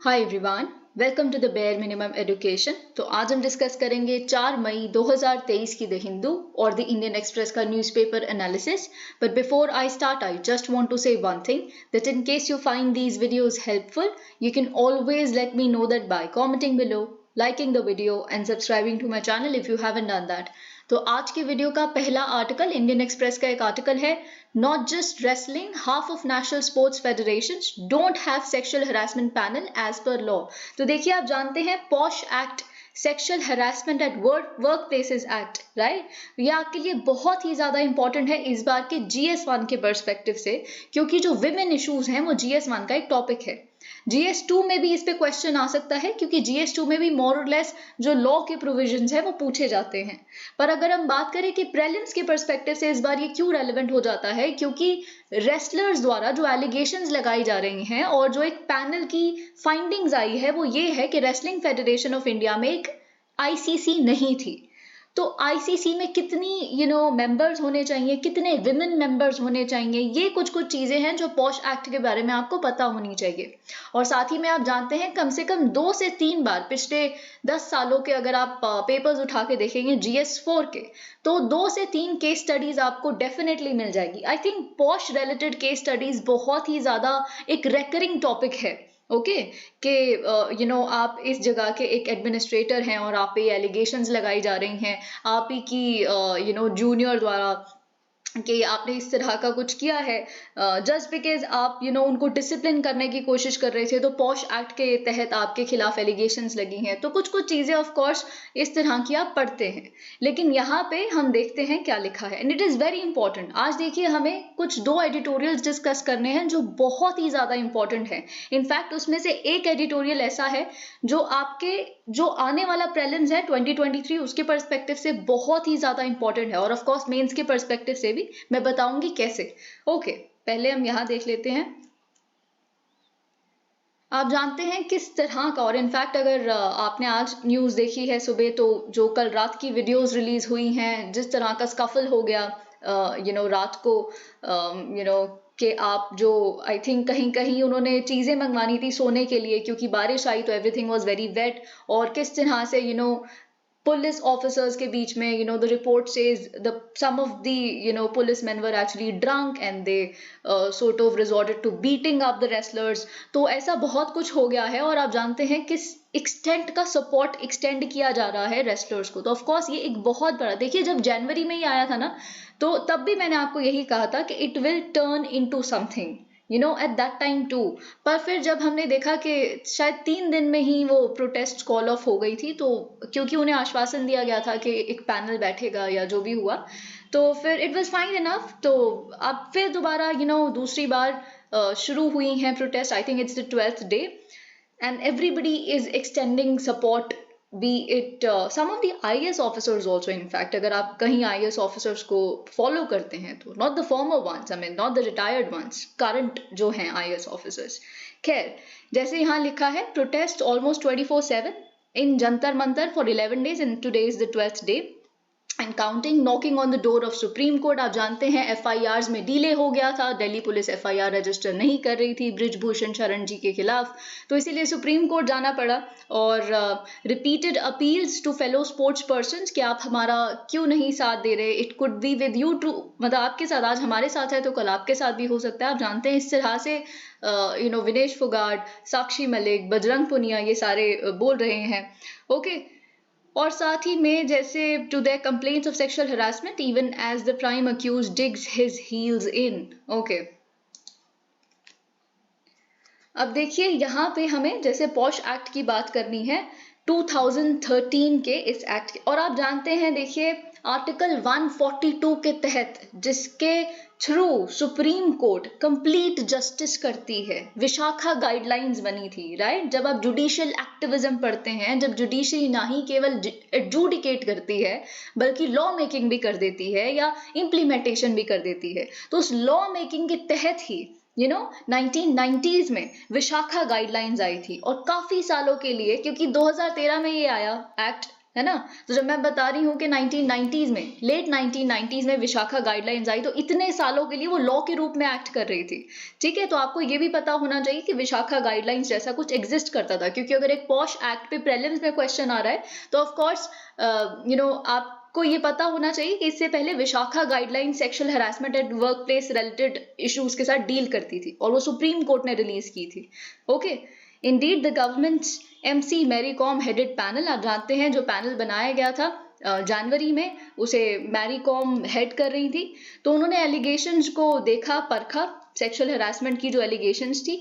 Hi everyone, welcome to the bare minimum education. तो आज हम डिस्कस करेंगे 4 मई 2023 की द हिंदू और द इंडियन एक्सप्रेस का newspaper analysis. But before I start, I just want to say one thing that in case you find these videos helpful, you can always let me know that by commenting below, liking the video and subscribing to my channel if you haven't done that. तो आज के video का पहला article Indian Express का एक article है, not just wrestling, half of national sports federations don't have sexual harassment panel as per law. तो देखिए, आप जानते हैं POSH act, sexual harassment at work places act, right, ये आपके लिए बहुत ही ज्यादा इंपॉर्टेंट है इस बार के GS1 के पर्सपेक्टिव से, क्योंकि जो विमेन इश्यूज हैं वो GS1 का एक टॉपिक है। GS2 में भी इस पे क्वेश्चन आ सकता है, क्योंकि GS2 में भी मोर और लेस जो लॉ के प्रोविजंस है वो पूछे जाते हैं। पर अगर हम बात करें कि प्रीलिम्स के पर्सपेक्टिव से इस बार ये क्यों रेलेवेंट हो जाता है, क्योंकि रेसलर्स द्वारा जो एलिगेशंस लगाई जा रही हैं और जो एक पैनल की फाइंडिंग्स आई है वो ये है कि रेसलिंग फेडरेशन ऑफ इंडिया में एक ICC नहीं थी। तो ICC में कितनी मेंबर्स होने चाहिए, कितने विमेन मेंबर्स होने चाहिए, ये कुछ चीजें हैं जो पॉश एक्ट के बारे में आपको पता होनी चाहिए। और साथ ही में आप जानते हैं कम से कम 2 से 3 बार पिछले 10 सालों के अगर आप पेपर्स उठा के देखेंगे GS4 के, तो 2 से 3 केस स्टडीज आपको डेफिनेटली मिल जाएगी। I think posh related case studies बहुत ही ज्यादा एक रेकरिंग टॉपिक है। ओके कि आप इस जगह के एक एडमिनिस्ट्रेटर हैं और आप पे एलिगेशंस लगाई जा रही हैं आप ही की जूनियर द्वारा कि आपने इस तरह का कुछ किया है, जस्ट बिकॉज आप उनको डिसिप्लिन करने की कोशिश कर रहे थे, तो पॉश एक्ट के तहत आपके खिलाफ एलिगेशंस लगी हैं। तो कुछ चीजें ऑफ कोर्स इस तरह की आप पढ़ते हैं, लेकिन यहाँ पे हम देखते हैं क्या लिखा है, and it is very important. आज देखिए, हमें कुछ 2 एडिटोरियल्स डिस्कस करने हैं जो बहुत ही ज्यादा इंपॉर्टेंट है। इनफैक्ट उसमें से एक एडिटोरियल ऐसा है जो आपके जो आने वाला प्रीलिम्स है 2023 उसके पर्सपेक्टिव से बहुत ही ज्यादा इंपॉर्टेंट है, और ऑफ कोर्स मेंस के पर्सपेक्टिव से भी मैं बताऊंगी कैसे। ओके, पहले हम यहां देख लेते हैं। आप जानते हैं किस तरह का, और इनफैक्ट अगर आपने आज न्यूज देखी है सुबह, तो जो कल रात की वीडियोस रिलीज हुई हैं, जिस तरह का स्कफल हो गया रात को, कि आप जो आई थिंक कहीं कहीं उन्होंने चीजें मंगवानी थी सोने के लिए, क्योंकि बारिश आई तो एवरीथिंग वाज वेरी वेट, और किस तरह से police officers के बीच में the report says some of the policemen were actually drunk and they sort of resorted to beating up the wrestlers। तो ऐसा बहुत कुछ हो गया है, और आप जानते हैं किस एक्सटेंट का सपोर्ट एक्सटेंड किया जा रहा है रेसलर्स को। तो ऑफ कोर्स ये एक बहुत बड़ा, देखिए जब जनवरी में ही आया था ना, तो तब भी मैंने आपको यही कहा था कि it will turn into something at that time too. पर फिर जब हमने देखा कि शायद 3 दिन में ही वो प्रोटेस्ट कॉल ऑफ हो गई थी, तो क्योंकि उन्हें आश्वासन दिया गया था कि एक पैनल बैठेगा या जो भी हुआ, तो फिर इट वाज फाइन इनफ। तो अब फिर दोबारा दूसरी बार शुरू हुई हैं protest. I think it's the 12th day and everybody is extending support, be it some of the IAS officers also। in fact अगर आप कहीं IAS officers को follow करते हैं, तो not the former ones, I mean not the retired ones, current जो हैं IAS officers। खैर, जैसे यहाँ लिखा है, protest almost 24/7 in Jantar Mantar for 11 days and today is the 12th day and counting, knocking on the door of Supreme Court। आप जानते हैं FIRs में डिले हो गया था, दिल्ली पुलिस FIR रजिस्टर नहीं कर रही थी ब्रिजभूषण शरण जी के खिलाफ, तो इसीलिए सुप्रीम कोर्ट जाना पड़ा। और repeated appeals to fellow sports persons कि आप हमारा क्यों नहीं साथ दे रहे, it could be with you too, मतलब आपके साथ आज हमारे साथ है तो कल आपके साथ भी हो सकता है। आप जानते हैं इस तरह से विनेश फोगाट, साक्षी मलिक, बजरंग पुनिया, ये सारे बोल रहे हैं। ओके, और साथ ही में जैसे to the complaints of sexual harassment even as the prime accused digs his heels in. Okay, अब देखिए यहाँ पे हमें जैसे पॉश एक्ट की बात करनी है 2013 के इस एक्ट के, और आप जानते हैं देखिए आर्टिकल 142 के तहत जिसके through supreme court complete justice करती है, विशाखा गाइडलाइंस बनी थी, राइट। जब आप जुडिशियल एक्टिविज्म पढ़ते हैं, जब जुडिशरी ना ही केवल एडजुडिकेट करती है बल्कि लॉ मेकिंग भी कर देती है या इम्प्लीमेंटेशन भी कर देती है, तो उस लॉ मेकिंग के तहत ही 1990s में विशाखा गाइडलाइंस आई थी। और काफी सालों के लिए, क्योंकि 2013 में ये आया एक्ट, है ना। तो जब मैं बता रही हूँ कि 1990s में, लेट 1990s में विशाखा गाइडलाइंस आई, तो इतने सालों के लिए वो लॉ के रूप में एक्ट कर रही थी, ठीक है। तो आपको ये भी पता होना चाहिए कि विशाखा गाइडलाइंस जैसा कुछ एग्जिस्ट करता था, क्योंकि अगर एक पॉश एक्ट पे प्रीलिम्स में क्वेश्चन आ रहा है तो ऑफ कोर्स आपको ये पता होना चाहिए कि इससे पहले Vishakha guideline sexual harassment at work place related issues के साथ डील करती थी, और वो सुप्रीम कोर्ट ने रिलीज की थी। Okay, Indeed, the government's MC Mary Kom headed panel, आप जानते हैं जो पैनल बनाया गया था जनवरी में, उसे मैरी कॉम हेड कर रही थी। तो उन्होंने एलिगेशंस को देखा, परखा, सेक्सुअल हरासमेंट की जो एलिगेशंस थी,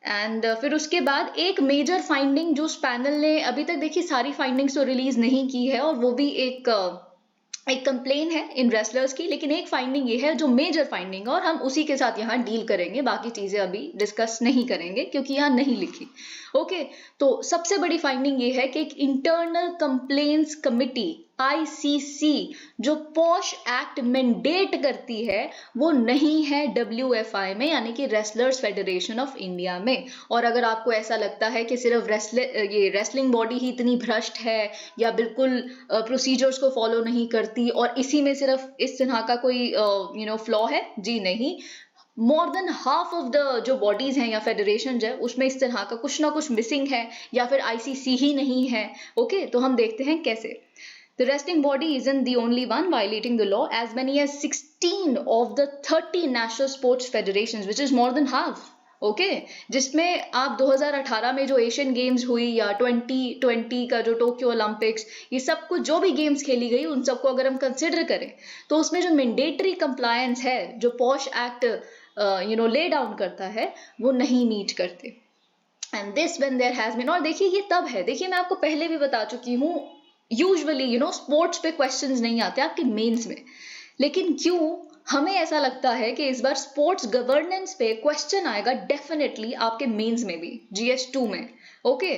एंड फिर उसके बाद एक मेजर फाइंडिंग जो उस पैनल ने, अभी तक देखिए सारी फाइंडिंग्स तो रिलीज नहीं की है, और वो भी एक कंप्लेन है इन रेसलर्स की, लेकिन एक फाइंडिंग ये है जो मेजर फाइंडिंग है, और हम उसी के साथ यहाँ डील करेंगे, बाकी चीजें अभी डिस्कस नहीं करेंगे क्योंकि यहाँ नहीं लिखी। ओके, तो सबसे बड़ी फाइंडिंग ये है कि एक इंटरनल कंप्लेंट्स कमिटी ICC जो पॉश एक्ट मैंडेट करती है, वो नहीं है WFI में, यानी कि रेसलर्स फेडरेशन ऑफ इंडिया में। और अगर आपको ऐसा लगता है कि सिर्फ ये रेसलिंग बॉडी ही इतनी भ्रष्ट है या बिल्कुल प्रोसीजर्स को फॉलो नहीं करती और इसी में सिर्फ इस तरह का कोई फ्लॉ है, जी नहीं। More than half of the जो बॉडीज हैं या फेडरेशन है, उसमें इस तरह का कुछ ना कुछ मिसिंग है, या फिर ICC ही नहीं है। ओके, तो हम देखते हैं कैसे। The wrestling body isn't the only one violating the law. As many as 16 of the 30 national sports federations, which is more than half. Okay, जिसमें आप 2018 में जो एशियन गेम्स हुई या 2020 का जो टोक्यो ओलंपिक्स, ये सब कुछ जो भी गेम्स खेली गई, उन सबको अगर हम कंसिडर करें तो उसमें जो मैंडेटरी कंप्लायंस है, जो पॉश एक्ट ले डाउन करता है, वो नहीं मीट करते। And this when there has been, और देखिए ये तब है, देखिए मैं आपको पहले भी बता चुकी हूँ, यूजुअली स्पोर्ट्स पे क्वेश्चंस नहीं आते आपके मेंस में, लेकिन क्यों हमें ऐसा लगता है कि इस बार स्पोर्ट्स गवर्नेंस पे क्वेश्चन आएगा डेफिनेटली आपके मेंस में भी, GS2 में। ओके,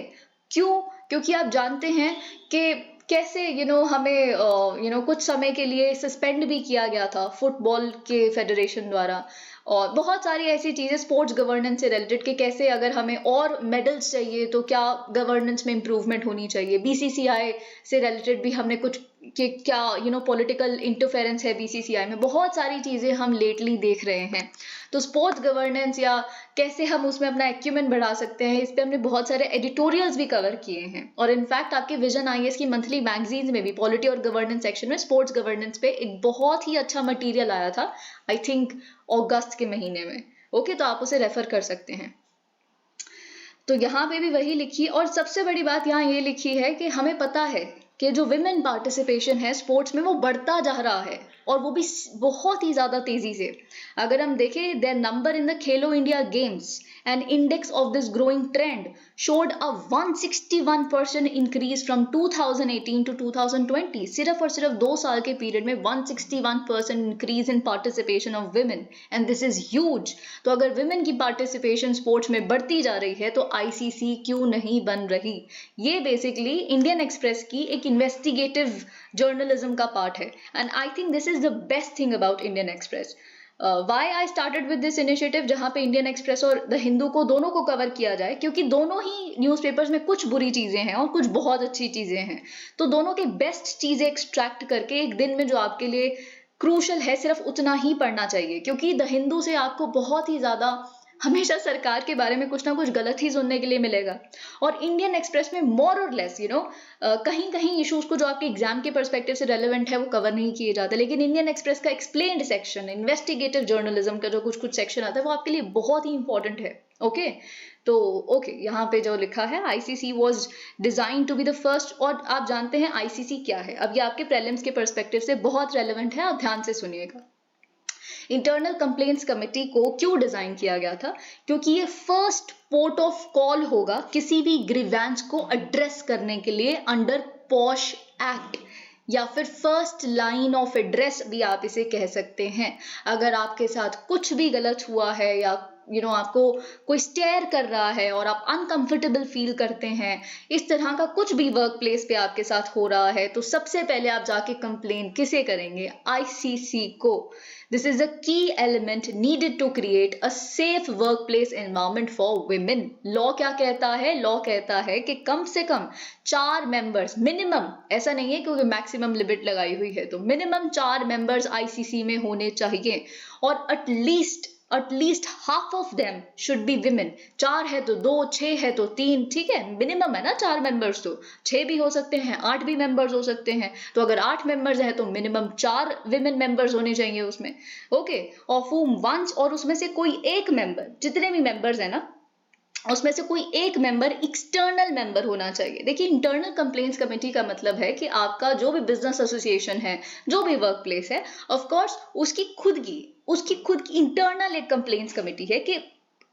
क्यों? क्योंकि आप जानते हैं कि कैसे हमें कुछ समय के लिए सस्पेंड भी किया गया था फुटबॉल के फेडरेशन द्वारा, और बहुत सारी ऐसी चीजें स्पोर्ट्स गवर्नेंस से रिलेटेड कि कैसे अगर हमें और मेडल्स चाहिए तो क्या गवर्नेंस में इंप्रूवमेंट होनी चाहिए। BCCI से रिलेटेड भी हमने कुछ कि क्या पॉलिटिकल इंटरफेरेंस है BCCI में, बहुत सारी चीजें हम लेटली देख रहे हैं। तो स्पोर्ट्स गवर्नेंस या कैसे हम उसमें अपना एक्यूमेंट बढ़ा सकते हैं, इस पे हमने बहुत सारे एडिटोरियल्स भी कवर किए हैं, और इनफैक्ट आपके विजन IAS की मंथली मैगजीन्स में भी पॉलिटी और गवर्नेंस सेक्शन में स्पोर्ट्स गवर्नेंस पे एक बहुत ही अच्छा मटीरियल आया था, आई थिंक अगस्त के महीने में। ओके, तो आप उसे रेफर कर सकते हैं। तो यहाँ पे भी वही लिखी, और सबसे बड़ी बात यहाँ ये लिखी है कि हमें पता है कि जो विमेन पार्टिसिपेशन है स्पोर्ट्स में वो बढ़ता जा रहा है, और वो भी बहुत ही ज्यादा तेजी से। अगर हम देखें their number in the Khelo India games, an index of this growing trend showed a 161% increase from 2018 to 2020. सिर्फ और सिर्फ 2 साल के पीरियड में 161% increase in participation of women, and this is huge. तो अगर women की participation स्पोर्ट्स में बढ़ती जा रही है तो ICC क्यों नहीं बन रही? ये बेसिकली इंडियन एक्सप्रेस की एक इन्वेस्टिगेटिव जर्नलिज्म का पार्ट है, and I think this is the best thing about Indian Express. Why I started with this initiative, जहाँ पे इंडियन एक्सप्रेस और द हिंदू को दोनों को कवर किया जाए, क्योंकि दोनों ही न्यूज़पेपर्स में कुछ बुरी चीजें हैं और कुछ बहुत अच्छी चीजें हैं, तो दोनों की बेस्ट चीजें एक्सट्रैक्ट करके एक दिन में जो आपके लिए क्रूशल है सिर्फ उतना ही पढ़ना चाहिए, क्योंकि द हिंदू से आपको बहुत ही ज्यादा हमेशा सरकार के बारे में कुछ ना कुछ गलत ही सुनने के लिए मिलेगा, और इंडियन एक्सप्रेस में मोर और लेस कहीं कहीं इश्यूज को जो आपके एग्जाम के पर्सपेक्टिव से रेलेवेंट है वो कवर नहीं किए जाते, लेकिन इंडियन एक्सप्रेस का एक्सप्लेन्ड सेक्शन, इन्वेस्टिगेटिव जर्नलिज्म का जो कुछ सेक्शन आता है वो आपके लिए बहुत ही इंपॉर्टेंट है। ओके, तो यहाँ पे जो लिखा है ICC was designed to be the first, और आप जानते हैं ICC क्या है, अब ये आपके प्रीलिम्स के पर्सपेक्टिव से बहुत रेलेवेंट है, आप ध्यान से सुनिएगा। इंटरनल कंप्लेंट्स कमेटी को क्यों डिजाइन किया गया था? क्योंकि ये फर्स्ट पोर्ट ऑफ कॉल होगा किसी भी ग्रीवेंस को एड्रेस करने के लिए अंडर पॉश एक्ट, या फिर फर्स्ट लाइन ऑफ एड्रेस भी आप इसे कह सकते हैं। अगर आपके साथ कुछ भी गलत हुआ है या आपको कोई स्टेयर कर रहा है और आप अनकंफर्टेबल फील करते हैं, इस तरह का कुछ भी वर्क प्लेस पे आपके साथ हो रहा है, तो सबसे पहले आप जाके कंप्लेन किसे करेंगे? आईसीसी को। This is a key element needed to create a safe work place environment for women. Law क्या कहता है? लॉ कहता है कि कम से कम 4 मेंबर्स मिनिमम, ऐसा नहीं है क्योंकि मैक्सिमम लिमिट लगाई हुई है, तो मिनिमम 4 मेंबर्स आईसीसी में होने चाहिए और at least half of them should be women. 4 है तो 2, 6 है तो 3, ठीक है, मिनिमम है ना 4 मेंबर्स, तो 6 भी हो सकते हैं, 8 भी मेंबर्स हो सकते हैं। तो अगर 8 मेंबर्स हैं तो मिनिमम 4 विमेन मेंबर्स होने चाहिए उसमें, ओके। ऑफ whom वंस, और उसमें से कोई एक मेंबर, जितने भी मेंबर्स हैं ना उसमें से कोई एक मेंबर एक्सटर्नल मेंबर होना चाहिए। देखिए, इंटरनल कंप्लेंट्स कमेटी का मतलब है कि आपका जो भी बिजनेस एसोसिएशन है, जो भी वर्क प्लेस है, ऑफ कोर्स उसकी खुद की इंटरनल एक कंप्लेंट्स कमेटी है कि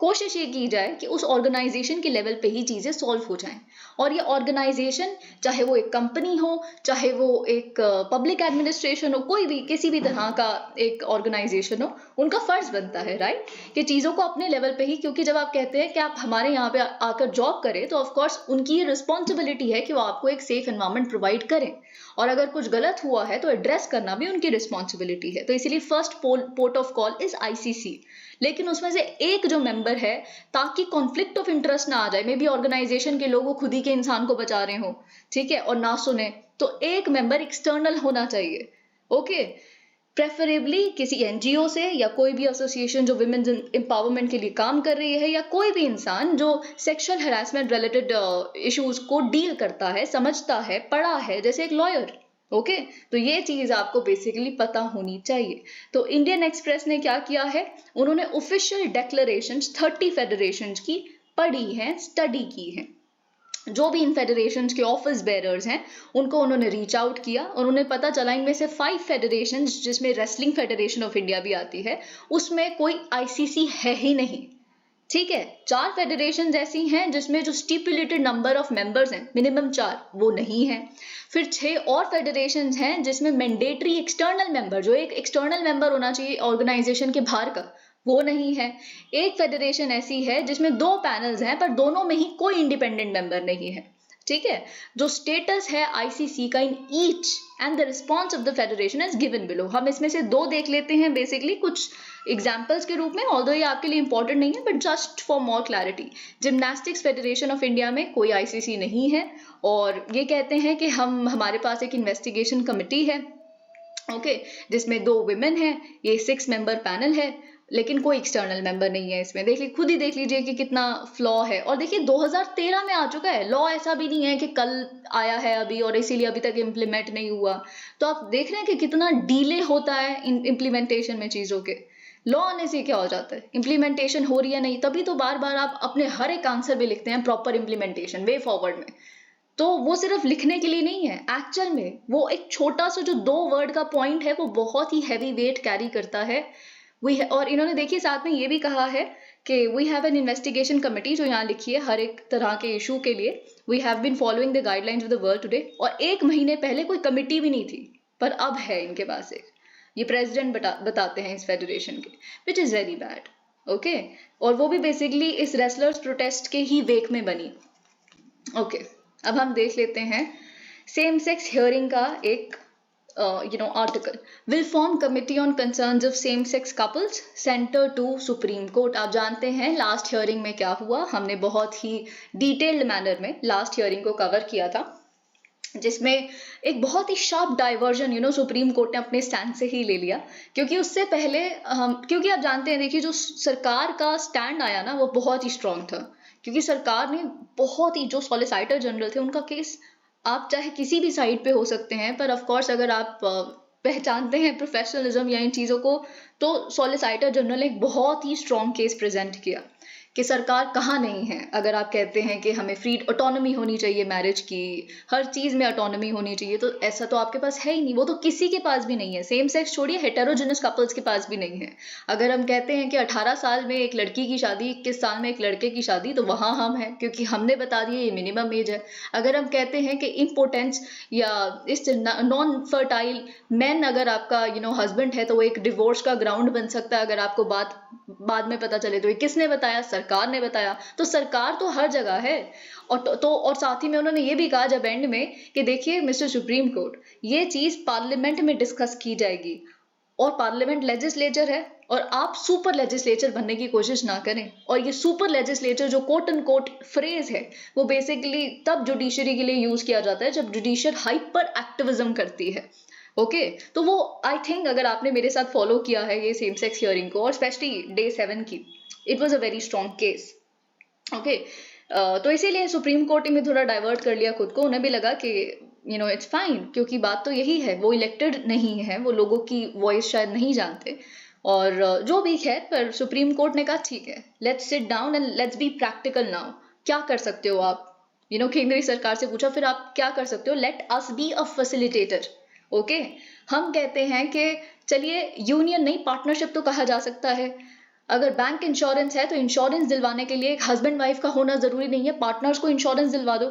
कोशिश ये की जाए कि उस ऑर्गेनाइजेशन के लेवल पे ही चीजें सॉल्व हो जाएं। और ये ऑर्गेनाइजेशन, चाहे वो एक कंपनी हो, चाहे वो एक पब्लिक एडमिनिस्ट्रेशन हो, कोई भी किसी भी तरह का एक ऑर्गेनाइजेशन हो, उनका फर्ज बनता है, राइट, कि चीजों को अपने लेवल पे ही, क्योंकि जब आप कहते हैं कि आप हमारे यहाँ पे आकर जॉब करें, तो ऑफकोर्स उनकी ये रिस्पॉन्सिबिलिटी है कि वो आपको एक सेफ एनवायरमेंट प्रोवाइड करें, और अगर कुछ गलत हुआ है तो एड्रेस करना भी उनकी रिस्पॉन्सिबिलिटी है। तो इसीलिए first port of call is ICC. लेकिन उसमें से एक जो मेंबर है, ताकि कॉन्फ्लिक्ट ऑफ इंटरेस्ट ना आ जाए, मे बी ऑर्गेनाइजेशन के लोग खुद ही के इंसान को बचा रहे हो, ठीक है, और ना सुने, तो एक मेंबर एक्सटर्नल होना चाहिए, ओके। प्रेफरेबली किसी एनजीओ से या कोई भी एसोसिएशन जो विमेन एम्पावरमेंट के लिए काम कर रही है, या कोई भी इंसान जो सेक्सुअल हरासमेंट रिलेटेड इश्यूज को डील करता है, समझता है, पढ़ा है, जैसे एक लॉयर, ओके। तो ये चीज आपको बेसिकली पता होनी चाहिए। तो इंडियन एक्सप्रेस ने क्या किया है, उन्होंने ऑफिशियल डेक्लरेशंस 30 फेडरेशंस की पढ़ी है, स्टडी की है। जो भी इन फेडरेशंस के ऑफिस बेरर्स हैं, उनको उन्होंने रीच आउट किया और उन्हें पता चला इनमें से 5 फेडरेशंस, जिसमें रेसलिंग फेडरेशन ऑफ इंडिया भी आती है, उसमें कोई आईसीसी है ही नहीं, ठीक है। 4 फेडरेशन ऐसी हैं जिसमें जो स्टिपुलेटेड नंबर ऑफ मेंबर्स हैं, मिनिमम 4, वो नहीं है। फिर 6 और फेडरेशन हैं जिसमें मैंडेटरी एक्सटर्नल मेंबर, जो एक एक्सटर्नल मेंबर होना चाहिए ऑर्गेनाइजेशन के बाहर का, वो नहीं है। एक फेडरेशन ऐसी है जिसमें 2 पैनल्स हैं पर दोनों में ही कोई इंडिपेंडेंट मेंबर नहीं है, ठीक है। जो स्टेटस है आईसीसी का in each and the response of the federation is given below. हम इसमें से 2 देख लेते हैं बेसिकली कुछ एग्जाम्पल्स के रूप में, ऑल्दो ये आपके लिए इंपॉर्टेंट नहीं है, but just for more clarity. Gymnastics federation of India में कोई आईसीसी नहीं है, और ये कहते हैं कि हमारे पास एक इन्वेस्टिगेशन कमिटी है, ओके, जिसमें 2 विमेन है, ये 6 मेंबर पैनल है, लेकिन कोई एक्सटर्नल मेंबर नहीं है इसमें। देखिए, खुद ही देख लीजिए कि कितना फ्लॉ है। और देखिए 2013 में आ चुका है लॉ, ऐसा भी नहीं है कि कल आया है अभी और इसीलिए अभी तक इम्प्लीमेंट नहीं हुआ। तो आप देख रहे हैं कि कितना डिले होता है इम्प्लीमेंटेशन में चीजों के। लॉ आने से क्या हो जाता है, इम्प्लीमेंटेशन हो रही है नहीं, तभी तो बार बार आप अपने हर एक आंसर में लिखते हैं प्रॉपर इम्प्लीमेंटेशन, वे फॉरवर्ड में। तो वो सिर्फ लिखने के लिए नहीं है, एक्चुअल में वो एक छोटा सा जो 2 वर्ड का पॉइंट है, वो बहुत ही हैवी वेट कैरी करता है। और इन्होंने देखिए साथ में ये भी कहा है कि we have an investigation committee, जो यहाँ लिखी है हर एक तरह के इशू के लिए, we have been following the guidelines of the world today. और 1 महीने पहले कोई कमिटी भी नहीं थी, पर अब है इनके पास एक, ये प्रेसिडेंट बताते हैं इस फेडरेशन के, which is very bad, okay. और वो भी बेसिकली इस रेसलर्स प्रोटेस्ट के ही वेक में बनी, ओके। अब हम देख लेते हैं सेम सेक्स हियरिंग का एक article, will form committee on concerns of same sex couples, center to Supreme Court। आप जानते हैं लास्ट हियरिंग में क्या हुआ, हमने बहुत ही डिटेल्ड मैनर में लास्ट हियरिंग को कवर किया था, जिसमें एक बहुत ही शार्प डाइवर्जन सुप्रीम कोर्ट ने अपने स्टैंड से ही ले लिया। क्योंकि उससे पहले क्योंकि आप जानते हैं, देखिए जो सरकार का स्टैंड आया ना, वो बहुत ही स्ट्रांग था, क्योंकि सरकार ने बहुत ही, जो सॉलिसिटर जनरल थे उनका केस, आप चाहे किसी भी साइड पे हो सकते हैं, पर ऑफ कोर्स अगर आप पहचानते हैं प्रोफेशनलिज्म या इन चीज़ों को, तो सॉलिसिटर जनरल ने एक बहुत ही स्ट्रॉन्ग केस प्रेजेंट किया कि सरकार कहाँ नहीं है। अगर आप कहते हैं कि हमें फ्री ऑटोनॉमी होनी चाहिए मैरिज की, हर चीज़ में ऑटोनॉमी होनी चाहिए, तो ऐसा तो आपके पास है ही नहीं, वो तो किसी के पास भी नहीं है। सेम सेक्स छोड़िए, हेटेरोजेनस कपल्स के पास भी नहीं है। अगर हम कहते हैं कि 18 साल में एक लड़की की शादी, 21 साल में एक लड़के की शादी, तो वहाँ हम हैं, क्योंकि हमने बता दिया ये मिनिमम एज है। अगर हम कहते हैं कि इम्पोर्टेंस या इस नॉन फर्टाइल मैन अगर आपका हस्बैंड है, तो वो एक डिवोर्स का ग्राउंड बन सकता है। अगर आपको बात बाद में पता चले तो ये किसने बताया? सरकार ने बताया। तो सरकार तो हर जगह है। और साथ ही में उन्होंने ये भी कहा जब एंड में कि देखिए मिस्टर सुप्रीम कोर्ट, ये चीज पार्लियामेंट में डिस्कस की जाएगी, और पार्लियामेंट लेजिस्लेचर है, और आप सुपर लेजिस्लेचर बनने की कोशिश ना करें। और ये सुपर लेजिस्लेचर जो कोट एंड कोट फ्रेज है, वो बेसिकली तब जुडिशरी के लिए यूज किया जाता है जब जुडिशियल हाइपर एक्टिविज्म करती है। ओके तो वो आई थिंक अगर आपने मेरे साथ फॉलो किया है ये सेम सेक्स हियरिंग को, और स्पेशली डे 7 की, it was a very strong case. Okay तो इसीलिए सुप्रीम कोर्ट ने थोड़ा डाइवर्ट कर लिया खुद को। उन्हें भी लगा कि इट्स फाइन, क्योंकि बात तो यही है, वो इलेक्टेड नहीं है, वो लोगों की वॉइस शायद नहीं जानते, और जो भी है, पर सुप्रीम कोर्ट ने कहा ठीक है, let's sit down and let's be practical now. क्या कर सकते हो आप? केंद्रीय सरकार से पूछा, फिर आप क्या कर सकते हो? Let us be a facilitator. Okay हम कहते हैं कि चलिए यूनियन नहीं, पार्टनरशिप तो कहा जा सकता है। अगर बैंक इंश्योरेंस है तो इंश्योरेंस दिलवाने के लिए एक हस्बैंड वाइफ का होना जरूरी नहीं है, पार्टनर्स को इंश्योरेंस दिलवा दो।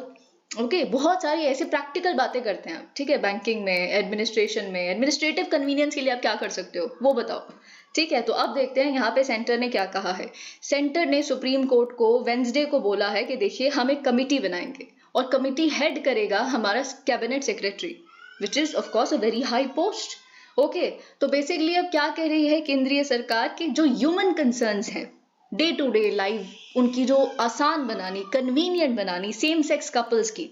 ओके बहुत सारी ऐसी प्रैक्टिकल बातें करते हैं आप, ठीक है? बैंकिंग में, एडमिनिस्ट्रेशन में, एडमिनिस्ट्रेटिव कन्वीनियंस के लिए आप क्या कर सकते हो वो बताओ। ठीक है, तो अब देखते हैं यहाँ पे सेंटर ने क्या कहा है। सेंटर ने सुप्रीम कोर्ट को वेंसडे को बोला है कि देखिए हम एक कमिटी बनाएंगे, और कमिटी हेड करेगा हमारा cabinet secretary, which is of course a very high post. Okay तो बेसिकली अब क्या कह रही है केंद्रीय सरकार की, जो ह्यूमन कंसर्न्स हैं डे टू डे लाइफ उनकी जो आसान बनानी, कन्वीनियंट बनानी सेम सेक्स कपल्स की,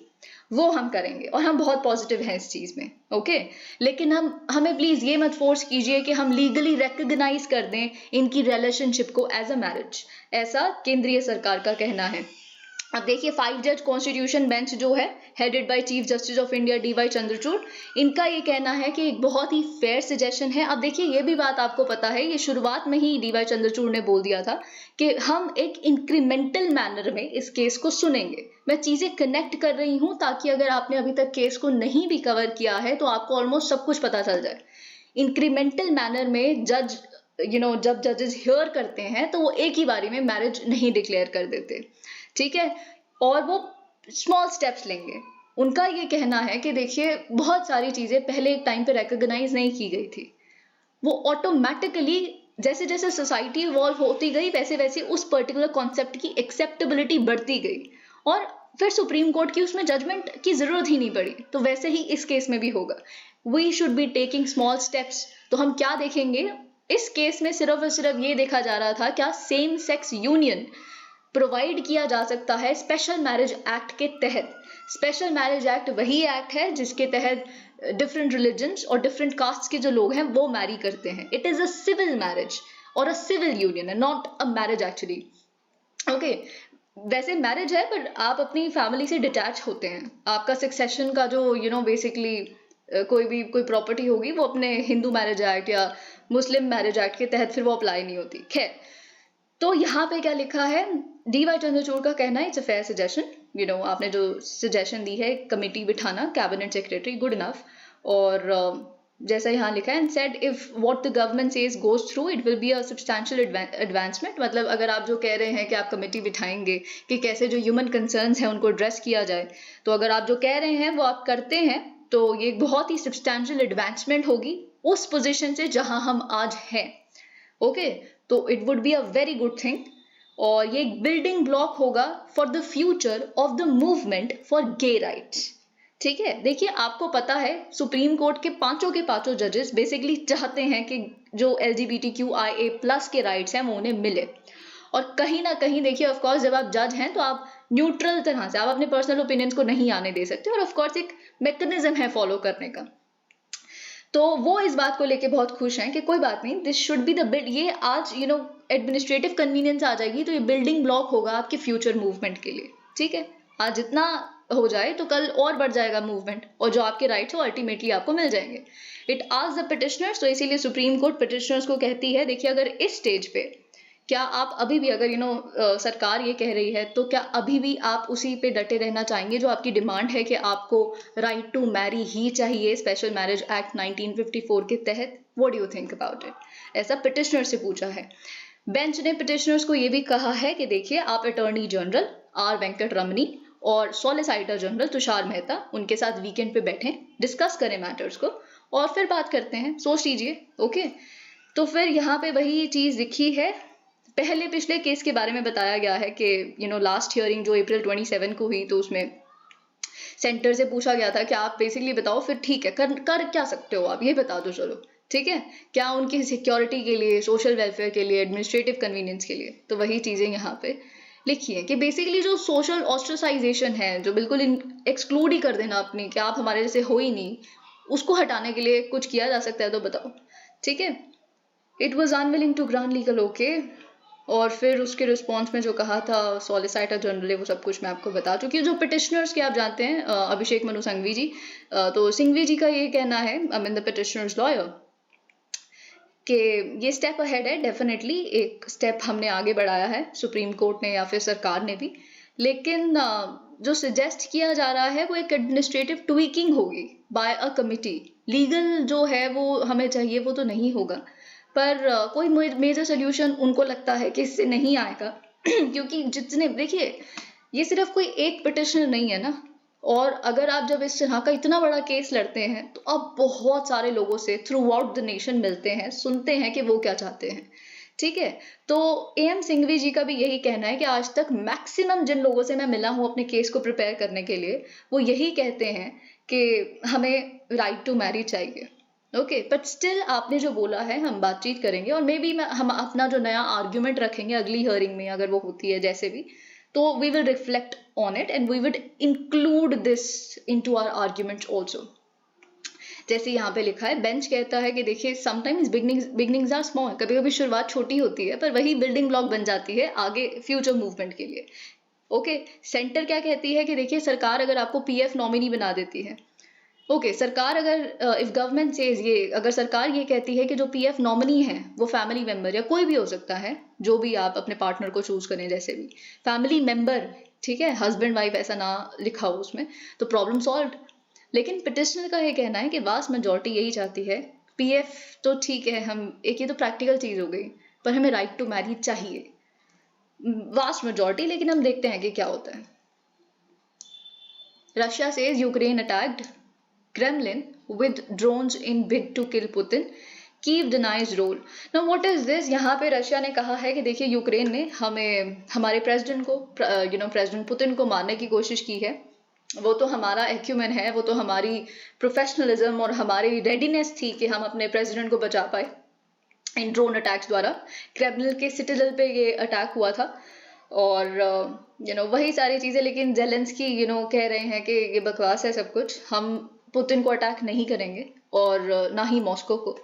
वो हम करेंगे, और हम बहुत पॉजिटिव हैं इस चीज में। ओके लेकिन हमें प्लीज ये मत फोर्स कीजिए कि हम लीगली रिकॉग्नाइज कर दें इनकी रिलेशनशिप को एज अ मैरिज, ऐसा केंद्रीय सरकार का कहना है। अब देखिए 5 जज कॉन्स्टिट्यूशन बेंच जो है, headed by chief justice of India D Y Chandrachud, इनका ये कहना है कि एक बहुत ही फेयर सजेशन है। अब देखिए ये भी बात आपको पता है, ये शुरुआत में ही डी वाई चंद्रचूड़ ने बोल दिया था कि हम एक इंक्रीमेंटल मैनर में इस केस को सुनेंगे। मैं चीजें कनेक्ट कर रही हूं ताकि अगर आपने अभी तक केस को नहीं भी कवर किया है तो आपको ऑलमोस्ट सब कुछ पता चल जाए। इंक्रीमेंटल मैनर में जज जब जजेस हियर करते हैं तो वो एक ही बारी में मैरिज नहीं डिक्लेयर कर देते, ठीक है? और वो स्मॉल स्टेप्स लेंगे। उनका ये कहना है कि देखिए बहुत सारी चीजें पहले एक टाइम पे रिकॉग्नाइज नहीं की गई थी, वो ऑटोमेटिकली जैसे जैसे सोसाइटी इवॉल्व होती गई वैसे वैसे उस पर्टिकुलर कॉन्सेप्ट की एक्सेप्टेबिलिटी बढ़ती गई, और फिर सुप्रीम कोर्ट की उसमें जजमेंट की जरूरत ही नहीं पड़ी। तो वैसे ही इस केस में भी होगा, we should be taking small steps. तो हम क्या देखेंगे इस केस में? सिर्फ और सिर्फ ये देखा जा रहा था क्या सेम सेक्स यूनियन प्रोवाइड किया जा सकता है स्पेशल मैरिज एक्ट के तहत। स्पेशल मैरिज एक्ट वही एक्ट है जिसके तहत डिफरेंट रिलीजन्स और डिफरेंट कास्ट के जो लोग हैं वो मैरी करते हैं। It is a civil marriage और a civil union, not a marriage actually. Okay वैसे मैरिज है पर आप अपनी फैमिली से डिटैच होते हैं। आपका सक्सेशन का जो बेसिकली कोई प्रॉपर्टी होगी वो अपने हिंदू मैरिज एक्ट या मुस्लिम मैरिज एक्ट के तहत फिर वो अप्लाई नहीं होती। खैर तो यहाँ पे क्या लिखा है, डी वाई चंद्रचूड़ का कहना है इट्स अ फेयर सजेशन। आपने जो सजेशन दी है कमिटी बिठाना, कैबिनेट सेक्रेटरी, गुड इनफ। और जैसा यहाँ लिखा है, and said if what the government says goes through it will be a substantial advancement. मतलब अगर आप जो कह रहे हैं कि आप कमेटी बिठाएंगे कि कैसे जो ह्यूमन कंसर्न्स हैं उनको एड्रेस किया जाए, तो अगर आप जो कह रहे हैं वो आप करते हैं तो ये बहुत ही सब्सटैंशियल एडवांसमेंट होगी उस पोजिशन से जहां हम आज हैं। ओके तो it would be a very good thing, और ये एक बिल्डिंग ब्लॉक होगा for the future of the movement for gay rights. ठीक है, देखिए आपको पता है सुप्रीम कोर्ट के पांचों जजेस बेसिकली चाहते हैं कि जो LGBTQIA+ के राइट्स हैं वो उन्हें मिले। और कहीं ना कहीं देखिए ऑफकोर्स जब आप जज हैं तो आप न्यूट्रल तरह से, आप अपने पर्सनल ओपिनियंस को नहीं आने दे सकते, और ऑफकोर्स एक मैकेनिज्म है फॉलो करने का। तो वो इस बात को लेके बहुत खुश हैं कि कोई बात नहीं, this should be the build, ये आज एडमिनिस्ट्रेटिव कन्वीनियंस आ जाएगी तो ये बिल्डिंग ब्लॉक होगा आपके फ्यूचर मूवमेंट के लिए। ठीक है, आज जितना हो जाए तो कल और बढ़ जाएगा मूवमेंट, और जो आपके राइट्स हो अल्टीमेटली आपको मिल जाएंगे। इट आस्क्स द पिटिशनर्स, तो इसीलिए सुप्रीम कोर्ट पिटिशनर्स को कहती है देखिए अगर इस स्टेज पे क्या आप अभी भी अगर सरकार ये कह रही है तो क्या अभी भी आप उसी पे डटे रहना चाहेंगे जो आपकी डिमांड है कि आपको राइट टू मैरी ही चाहिए स्पेशल मैरिज एक्ट 1954 के तहत? What do you think about it? ऐसा पिटिशनर से पूछा है। बेंच ने पिटिशनर्स को ये भी कहा है कि देखिए, आप अटॉर्नी जनरल आर वेंकट रमनी और सॉलिसिटर जनरल तुषार मेहता उनके साथ वीकेंड पे बैठें, डिस्कस करें मैटर्स को और फिर बात करते हैं, सोच लीजिए। ओके, तो फिर यहाँ पे वही चीज लिखी है। पहले पिछले केस के बारे में बताया गया है कि लास्ट हियरिंग जो अप्रैल 27 को हुई, तो उसमें सेंटर से पूछा गया था कि आप बेसिकली बताओ फिर ठीक है, कर क्या सकते हो आप, ये बता दो चलो, ठीक है, क्या उनकी सिक्योरिटी के लिए, सोशल वेलफेयर के लिए, एडमिनिस्ट्रेटिव कन्वीनियंस के लिए। तो वही चीजें यहाँ पे लिखी है कि बेसिकली जो सोशल ऑस्ट्रेसाइजेशन है, जो बिल्कुल एक्सक्लूड ही कर देना अपनी, कि आप हमारे जैसे हो ही नहीं, उसको हटाने के लिए कुछ किया जा सकता है तो बताओ, ठीक है। It was unwilling to grant legal okay. और फिर उसके रिस्पॉन्स में जो कहा था सॉलिसिटर जनरल, वो सब कुछ मैं आपको बता चुकी हूँ। जो पिटिशनर्स के आप जानते हैं, अभिषेक मनु सिंघवी जी, तो सिंघवी जी का ये कहना है, I mean the petitioners lawyer, कि ये स्टेप अहेड है, डेफिनेटली एक स्टेप हमने आगे बढ़ाया है, सुप्रीम कोर्ट ने या फिर सरकार ने भी। लेकिन जो सजेस्ट किया जा रहा है वो एक एडमिनिस्ट्रेटिव ट्वीकिंग होगी बाय अ कमिटी। लीगल जो है वो हमें चाहिए, वो तो नहीं होगा, पर कोई मेजर सोल्यूशन उनको लगता है कि इससे नहीं आएगा क्योंकि जितने, देखिए, ये सिर्फ कोई एक पिटिशनर नहीं है ना, और अगर आप जब इस तरह का इतना बड़ा केस लड़ते हैं तो आप बहुत सारे लोगों से थ्रू आउट द नेशन मिलते हैं, सुनते हैं कि वो क्या चाहते हैं, ठीक है। तो एम सिंघवी जी का भी यही कहना है कि आज तक मैक्सिमम जिन लोगों से मैं मिला हूं अपने केस को प्रिपेयर करने के लिए, वो यही कहते हैं कि हमें राइट टू मैरी चाहिए। ओके, बट स्टिल आपने जो बोला है, हम बातचीत करेंगे और मे बी हम अपना जो नया आर्ग्यूमेंट रखेंगे अगली हियरिंग में, अगर वो होती है जैसे भी, तो we will reflect on it and we will include this into our arguments also. जैसे यहाँ पे लिखा है, बेंच कहता है कि देखिए, समटाइम्स बिगनिंग्स आर स्मॉल, कभी कभी शुरुआत छोटी होती है पर वही बिल्डिंग ब्लॉक बन जाती है आगे फ्यूचर मूवमेंट के लिए। ओके, सेंटर क्या कहती है कि देखिए, सरकार अगर आपको पीएफ नॉमिनी बना देती है, ओके, सरकार अगर इफ गवर्नमेंट सेज, ये अगर सरकार ये कहती है कि जो पीएफ नॉमिनी है वो फैमिली मेंबर या कोई भी हो सकता है, जो भी आप अपने पार्टनर को चूज करें, जैसे भी फैमिली मेंबर, ठीक है, हस्बैंड वाइफ ऐसा ना लिखा हो उसमें, तो प्रॉब्लम सॉल्व। लेकिन पिटिशनर का ये कहना है कि वास्ट मेजोरिटी यही चाहती है, पीएफ तो ठीक है, हम एक, ये तो प्रैक्टिकल चीज हो गई, पर हमें राइट टू मैरी चाहिए, वास्ट मेजोरिटी। लेकिन हम देखते हैं कि क्या होता है। Russia says Ukraine attacked Kremlin with drones in bid to kill Putin. Kyiv denies role. Now what is this? यहाँ पे रशिया ने कहा है कि देखिए, यूक्रेन ने हमारे प्रेसिडेंट को, प्रेसिडेंट पुतिन को मारने की कोशिश की है। वो तो हमारा एक्यूमेन है, वो तो हमारी प्रोफेशनलिज्म और हमारी रेडीनेस थी कि हम अपने प्रेसिडेंट को बचा पाए इन ड्रोन अटैक्स द्वारा। क्रेमलिन के सिटाडेल पे ये अटैक हुआ था और वही सारी चीजें। लेकिन जेलेंस्की कह रहे हैं कि ये बकवास है सब कुछ, हम पुतिन को अटैक नहीं करेंगे और ना ही मॉस्को को,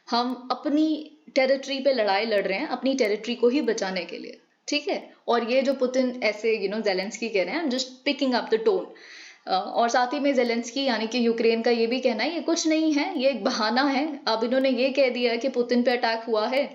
हम अपनी टेरिटरी पे लड़ाई लड़ रहे हैं, अपनी टेरिटरी को ही बचाने के लिए, ठीक है। और ये जो पुतिन ऐसे जेलेंस्की कह रहे हैं, just picking up the tone. और साथ ही में जेलेंस्की यानी कि यूक्रेन का ये भी कहना है, ये कुछ नहीं है, ये एक बहाना है। अब इन्होंने ये कह दिया कि पुतिन पे अटैक हुआ है,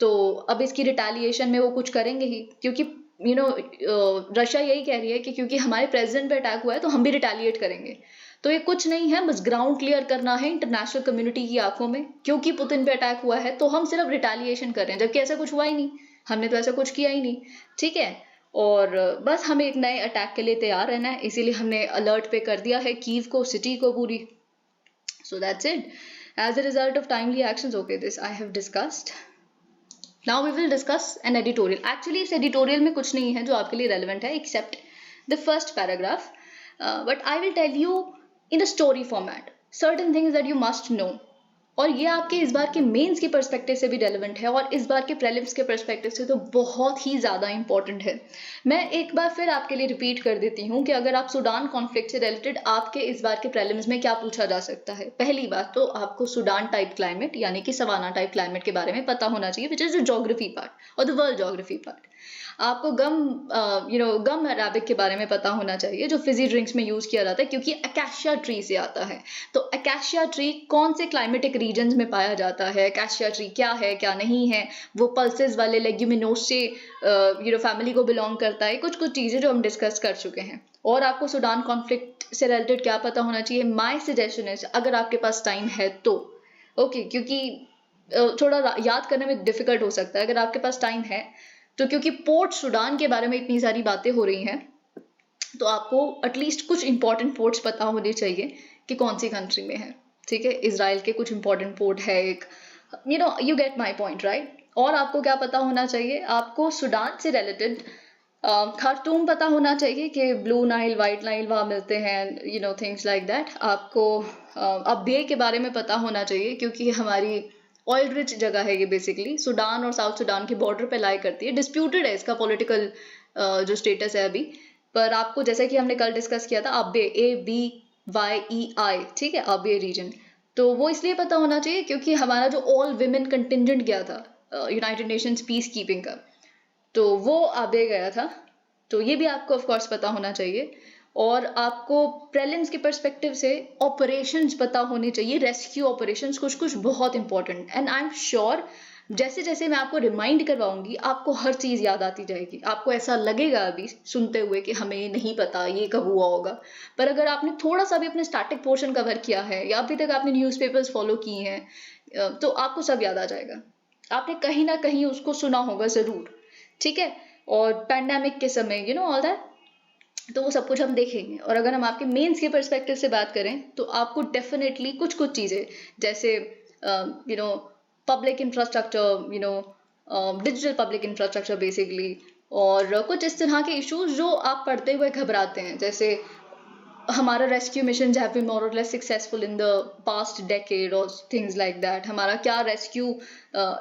तो अब इसकी रिटेलिएशन में वो कुछ करेंगे ही, क्योंकि रशिया यही कह रही है कि क्योंकि हमारे प्रेसिडेंट पे अटैक हुआ है तो हम भी रिटेलिएट करेंगे। तो ये कुछ नहीं है, बस ग्राउंड क्लियर करना है इंटरनेशनल कम्युनिटी की आंखों में, क्योंकि पुतिन पे अटैक हुआ है तो हम सिर्फ रिटेलिएशन कर रहे हैं, जबकि ऐसा कुछ हुआ ही नहीं, हमने तो ऐसा कुछ किया ही नहीं, ठीक है। और बस हमें एक नए अटैक के लिए तैयार रहना है, इसीलिए हमने अलर्ट पे कर दिया है कीव को, सिटी को पूरी। So that's it. As a result of timely actions, okay, this I have discussed. Now we will discuss an editorial. Actually इस एडिटोरियल में कुछ नहीं है जो आपके लिए रेलेवेंट है except the first paragraph, but I will tell you in a story format certain things that you must know। और ये आपके इस बार के मेंस के पर्सपेक्टिव से भी रेलेवेंट है और इस बार के प्रीलिम्स के पर्सपेक्टिव से तो बहुत ही ज्यादा इंपॉर्टेंट है। मैं एक बार फिर आपके लिए रिपीट कर देती हूँ कि अगर आप सूडान कॉन्फ्लिक्ट से रिलेटेड आपके इस बार के प्रीलिम्स में क्या पूछा जा सकता है। पहली बात तो आपको सूडान टाइप क्लाइमेट यानी कि सवाना टाइप क्लाइमेट के बारे में पता होना चाहिए, which is the geography part और द वर्ल्ड ज्योग्राफी पार्ट। आपको गम अराबिक के बारे में पता होना चाहिए, जो फिजी ड्रिंक्स में यूज किया जाता है, क्योंकि अकाशिया ट्री से आता है। तो अकाशिया ट्री कौन से क्लाइमेटिक रीजन्स में पाया जाता है, अकाशिया ट्री क्या है क्या नहीं है, वो पल्सेस वाले लेग्यूमिनोसे फैमिली को बिलोंग करता है, कुछ कुछ चीजें जो हम डिस्कस कर चुके हैं। और आपको सूडान कॉन्फ्लिक्ट से रिलेटेड क्या पता होना चाहिए? माय सजेशन इज, अगर आपके पास टाइम है तो ओके, क्योंकि थोड़ा याद करने में डिफिकल्ट हो सकता है अगर आपके पास टाइम है तो, क्योंकि पोर्ट सूडान के बारे में इतनी सारी बातें हो रही हैं, तो आपको एटलीस्ट कुछ इंपॉर्टेंट पोर्ट्स पता होने चाहिए कि कौन सी कंट्री में है। ठीक है, इजराइल के कुछ इंपॉर्टेंट पोर्ट है एक, you get my point right. और आपको क्या पता होना चाहिए? आपको सूडान से रिलेटेड खार्तूम पता होना चाहिए कि ब्लू नाइल वाइट नाइल वहाँ मिलते हैं, थिंग्स लाइक दैट। आपको अब्बे के बारे में पता होना चाहिए, क्योंकि हमारी ऑयल रिच जगह है ये। बेसिकली सूडान और साउथ सूडान के बॉर्डर पे लाई करती है। डिस्प्यूटेड है इसका पॉलिटिकल जो स्टेटस है अभी, पर आपको जैसे कि हमने कल डिस्कस किया था, अब्बे ABYEI, ठीक है, अब्बे रीजन, तो वो इसलिए पता होना चाहिए क्योंकि हमारा जो ऑल विमेन कंटिजेंट गया था यूनाइटेड नेशंस पीस कीपिंग का, तो वो अब्बे गया था। तो ये भी आपको ऑफ कोर्स पता होना चाहिए। और आपको प्रेलिम्स के पर्सपेक्टिव से ऑपरेशंस पता होने चाहिए, रेस्क्यू ऑपरेशंस कुछ कुछ बहुत important. And I am sure जैसे जैसे मैं आपको रिमाइंड करवाऊंगी, आपको हर चीज याद आती जाएगी। आपको ऐसा लगेगा अभी सुनते हुए कि हमें नहीं पता ये कब हुआ होगा, पर अगर आपने थोड़ा सा भी अपने स्टैटिक पोर्शन कवर किया है या अभी तक आपने न्यूज़पेपर्स फॉलो किए हैं, तो आपको सब याद आ जाएगा। आपने कहीं ना कहीं उसको सुना होगा जरूर, ठीक है। और पैंडेमिक के समय ऑल दैट, तो वो सब कुछ हम देखेंगे। और अगर हम आपके मेंस के पर्सपेक्टिव से बात करें तो आपको डेफिनेटली कुछ कुछ चीज़ें जैसे public infrastructure, digital public infrastructure basically, और कुछ इस तरह के इश्यूज जो आप पढ़ते हुए घबराते हैं, जैसे हमारा rescue mission have been more or less successful in the past decade और थिंग्स लाइक दैट। हमारा क्या रेस्क्यू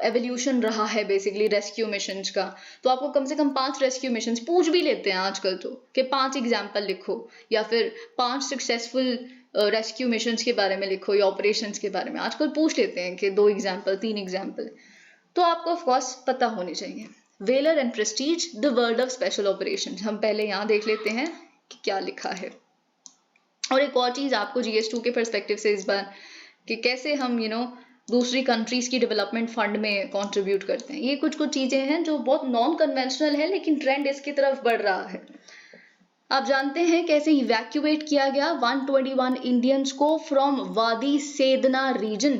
एवोल्यूशन रहा है बेसिकली रेस्क्यू मिशंस का। तो आपको कम से कम 5 रेस्क्यू मिशंस पूछ भी लेते हैं आजकल तो, कि 5 एग्जाम्पल लिखो या फिर 5 सक्सेसफुल रेस्क्यू मिशंस के बारे में लिखो या ऑपरेशंस के बारे में। आजकल पूछ लेते हैं कि 2 एग्जाम्पल 3 एग्जाम्पल, तो आपको ऑफकोर्स पता होने चाहिए। Valour and prestige the world of special operation, हम पहले यहाँ देख लेते हैं कि क्या लिखा है। और एक और चीज आपको GS2 के पर्सपेक्टिव से इस बार, कि कैसे हम दूसरी कंट्रीज की डेवलपमेंट फंड में कंट्रीब्यूट करते हैं। ये कुछ कुछ चीजें हैं जो बहुत नॉन कन्वेंशनल है, लेकिन ट्रेंड इसकी तरफ बढ़ रहा है। आप जानते हैं कैसे इवैक्यूएट किया गया 121 इंडियंस को फ्रॉम वादी सेदना रीजन।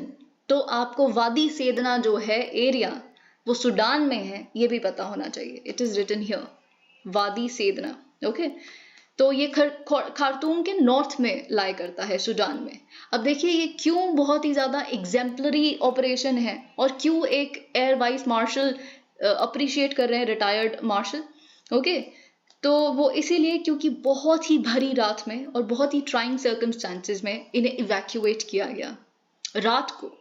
तो आपको वादी सेदना जो है एरिया, वो सूडान में है, ये भी पता होना चाहिए। इट इज रिटन हियर, वादी सेदना, ओके। तो ये खार्तूम के नॉर्थ में लाई करता है सूडान में। अब देखिए ये क्यों बहुत ही ज्यादा एग्जाम्पलरी ऑपरेशन है, और क्यों एक एयर वाइस मार्शल अप्रिशिएट कर रहे हैं, रिटायर्ड मार्शल, ओके। तो वो इसीलिए क्योंकि बहुत ही भरी रात में और बहुत ही ट्राइंग सर्कमस्टांसेस में इन्हें इवैक्यूएट किया गया रात को,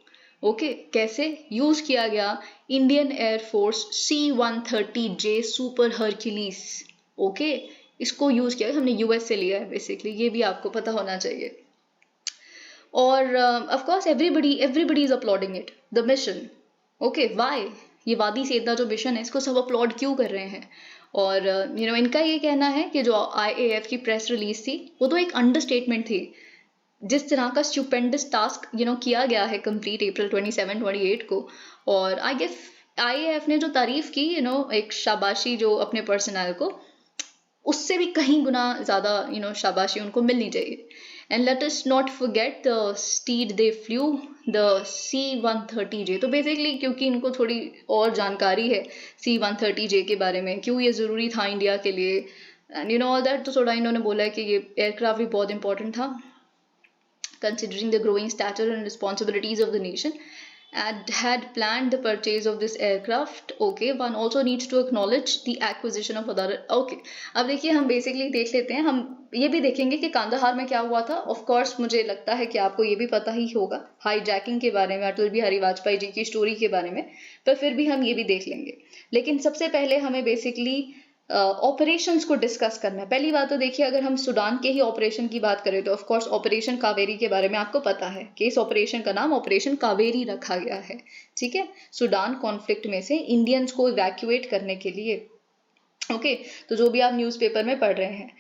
ओके। कैसे यूज किया गया? Indian air force C-130J super Hercules, okay, इसको यूज किया। हमने US से लिया है बेसिकली, ये भी आपको पता होना चाहिए। और of course everybody is uploading it the mission, okay. Why? ये वादी सेदना जो मिशन है, इसको सब अपलॉड क्यों कर रहे हैं? और इनका ये कहना है कि जो IAF की प्रेस रिलीज थी, वो तो एक अंडरस्टेटमेंट थी। जिस तरह का स्टूपेंडस टास्क किया गया है कंप्लीट अप्रैल 27-28 को, और आई गेस IAF ने जो तारीफ की, एक शाबाशी जो अपने पर्सनल को, उससे भी कहीं गुना ज्यादा शाबाशी उनको मिलनी चाहिए। And let us not forget the stead they flu, the C-130J। तो बेसिकली क्योंकि इनको थोड़ी और जानकारी है C-130J के बारे में, क्यों ये जरूरी था इंडिया के लिए, एंड ऑल दैट, तो थोड़ा इन्होंने बोला है कि ये एयरक्राफ्ट भी बहुत इंपॉर्टेंट था considering the growing stature and responsibilities of the nation, and had planned the purchase of this aircraft. Okay, one also needs to acknowledge the acquisition of other. Okay, अब देखिए हम बेसिकली देख लेते हैं, हम ये भी देखेंगे कि कांदाहार में क्या हुआ था। ऑफ कोर्स मुझे लगता है कि आपको ये भी पता ही होगा हाईजैकिंग के बारे में, अटल बिहारी वाजपेयी जी की स्टोरी के बारे में, पर फिर भी हम ये भी देख लेंगे। लेकिन सबसे पहले हमें बेसिकली ऑपरेशंस को डिस्कस करना है। पहली बात तो देखिए, अगर हम सूडान के ही ऑपरेशन की बात करें तो ऑफ कोर्स ऑपरेशन कावेरी के बारे में आपको पता है कि इस ऑपरेशन का नाम ऑपरेशन कावेरी रखा गया है, ठीक है। सूडान कॉन्फ्लिक्ट में से इंडियंस को इवैक्यूएट करने के लिए ओके तो जो भी आप न्यूज़पेपर में पढ़ रहे हैं।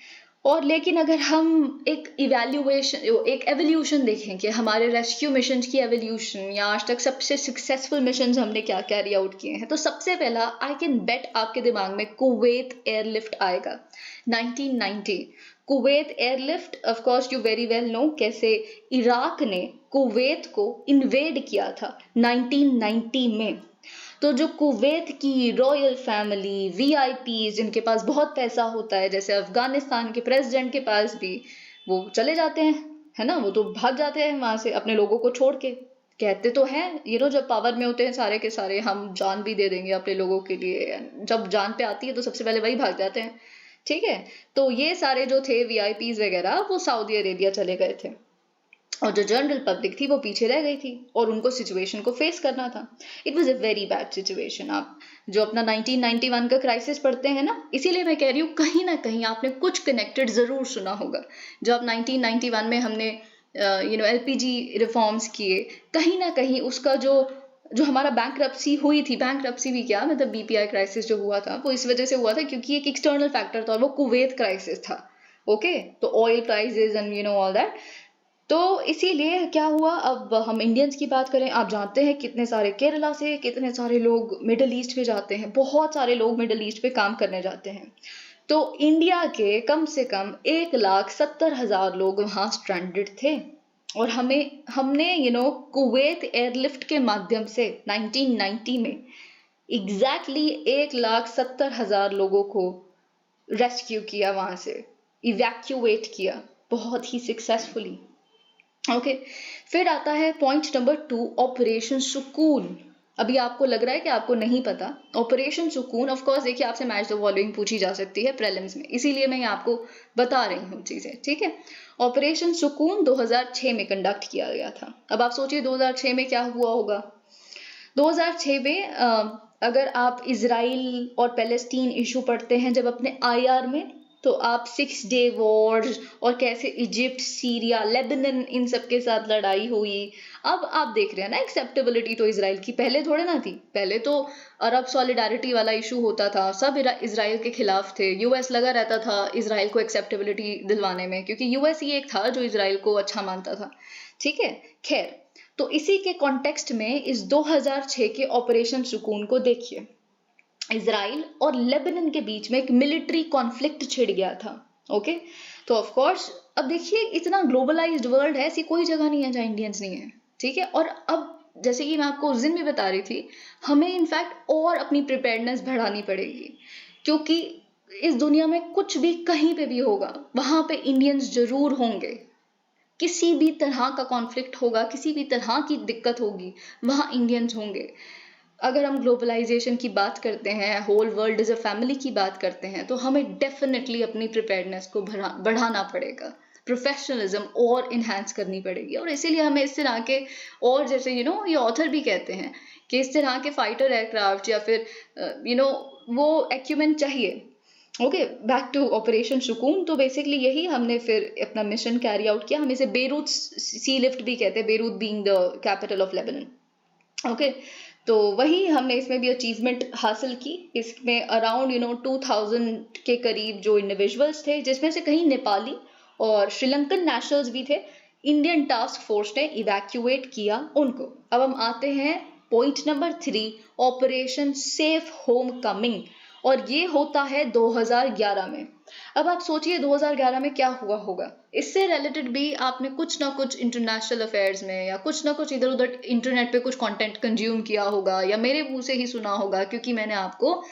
और लेकिन अगर हम एक एवोल्यूशन देखें कि हमारे रेस्क्यू मिशन की एवोल्यूशन या आज तक सबसे सक्सेसफुल मिशन हमने क्या कैरी आउट किए हैं, तो सबसे पहला आई कैन बेट आपके दिमाग में कुवैत एयरलिफ्ट आएगा 1990। Kuwait airlift of course you very well know कैसे इराक ने कुवैत को इन्वेड किया था 1990 में। तो जो कुवैत की रॉयल फैमिली वीआईपी जिनके पास बहुत पैसा होता है, जैसे अफगानिस्तान के प्रेसिडेंट के पास भी, वो चले जाते हैं, है ना, वो तो भाग जाते हैं वहां से अपने लोगों को छोड़ के। कहते तो हैं जब पावर में होते हैं सारे के सारे हम जान भी दे देंगे अपने लोगों के लिए, जब जान पे आती है तो सबसे पहले वही भाग जाते हैं। ठीक है, तो ये सारे जो थे वीआईपीज वगैरह वो सऊदी अरेबिया चले गए थे और जो जनरल पब्लिक थी वो पीछे रह गई थी और उनको सिचुएशन को फेस करना था। It was a very bad situation. आप जो अपना 1991 का क्राइसिस पढ़ते हैं ना, इसीलिए मैं कह रही हूँ कहीं ना कहीं आपने कुछ कनेक्टेड जरूर सुना होगा। जो आप 1991 में हमने एलपीजी रिफॉर्म्स किए, कहीं ना कहीं उसका जो हमारा बैंकरप्सी हुई थी, बैंकरप्सी भी क्या मतलब बीपीआई क्राइसिस जो हुआ था वो इस वजह से हुआ था क्योंकि एक एक्सटर्नल फैक्टर था और वो कुवैत क्राइसिस था। ओके तो oil prices and all that. तो इसीलिए क्या हुआ, अब हम इंडियंस की बात करें, आप जानते हैं कितने सारे केरला से कितने सारे लोग मिडिल ईस्ट पे जाते हैं, बहुत सारे लोग मिडिल ईस्ट पे काम करने जाते हैं। तो इंडिया के कम से कम 1,70,000 लोग वहां स्ट्रैंडेड थे और हमने कुवैत एयरलिफ्ट के माध्यम से 1990 में एग्जैक्टली 1,70,000 लोगों को रेस्क्यू किया, वहां से इवैक्यूएट किया बहुत ही सक्सेसफुली। ओके फिर आता है पॉइंट नंबर 2, ऑपरेशन सुकून। अभी आपको लग रहा है कि आपको नहीं पता ऑपरेशन सुकून। ऑफ कोर्स देखिए आपसे मैच द फॉलोइंग पूछी जा सकती है प्रीलिम्स में, इसीलिए मैं आपको बता रही हूँ चीजें। ठीक है, ऑपरेशन सुकून 2006 में कंडक्ट किया गया था। अब आप सोचिए 2006 में क्या हुआ होगा। 2006 में अगर आप इजराइल और पैलेस्टीन इशू पढ़ते हैं जब अपने आईआर में, तो आप 6 डे वॉर्स और कैसे इजिप्ट सीरिया लेबनान इन सब के साथ लड़ाई हुई। अब आप देख रहे हैं ना एक्सेप्टेबिलिटी तो इजराइल की पहले थोड़े ना थी। पहले तो अरब सॉलिडारिटी वाला इशू होता था, सब इजराइल के खिलाफ थे, यूएस लगा रहता था इजराइल को एक्सेप्टेबिलिटी दिलवाने में क्योंकि यूएस ही एक था जो इजराइल को अच्छा मानता था। ठीक है, खैर तो इसी के कॉन्टेक्स्ट में इस 2006 के ऑपरेशन सुकून को देखिए। इजराइल और लेबनान के बीच में एक मिलिट्री कॉन्फ्लिक्ट छिड़ गया था। ओके तो ऑफ कोर्स अब देखिए इतना ग्लोबलाइज्ड वर्ल्ड है, ऐसी कोई जगह नहीं है जहाँ इंडियंस नहीं है। ठीक है, और अब जैसे कि मैं आपको उस दिन भी बता रही थी, हमें इनफैक्ट और अपनी प्रिपेयर्डनेस बढ़ानी पड़ेगी क्योंकि इस दुनिया में कुछ भी कहीं पे भी होगा वहां पे इंडियंस जरूर होंगे। किसी भी तरह का कॉन्फ्लिक्ट होगा, किसी भी तरह की दिक्कत होगी, वहां इंडियंस होंगे। अगर हम ग्लोबलाइजेशन की बात करते हैं, whole world is a family की बात करते हैं, तो हमें डेफिनेटली अपनी प्रिपेयर्डनेस को बढ़ाना पड़ेगा, प्रोफेशनलिज्म और इन्हांस करनी पड़ेगी। और इसीलिए हमें इस तरह के, और जैसे ये ऑथर भी कहते हैं कि इस तरह के फाइटर एयरक्राफ्ट या फिर वो एक्यूमेंट चाहिए। ओके बैक टू ऑपरेशन सुकून। तो बेसिकली यही हमने फिर अपना मिशन कैरी आउट किया। हम इसे बेरूत सी लिफ्ट भी कहते हैं, Beirut being the capital of Lebanon. Okay तो वही हमने इसमें भी अचीवमेंट हासिल की। इसमें अराउंड 2000 के करीब जो इंडिविजुअल्स थे, जिसमें से कहीं नेपाली और श्रीलंकन नेशनल्स भी थे, इंडियन टास्क फोर्स ने इवैक्यूएट किया उनको। अब हम आते हैं point number 3, operation safe home coming, और ये होता है 2011 में। अब आप सोचिए 2011 में क्या हुआ होगा। इससे रिलेटेड भी आपने कुछ ना कुछ इंटरनेशनल अफेयर्स में या कुछ ना कुछ इधर उधर इंटरनेट पे कुछ कंटेंट कंज्यूम किया होगा या मेरे मुंह से ही सुना होगा, क्योंकि मैंने आपको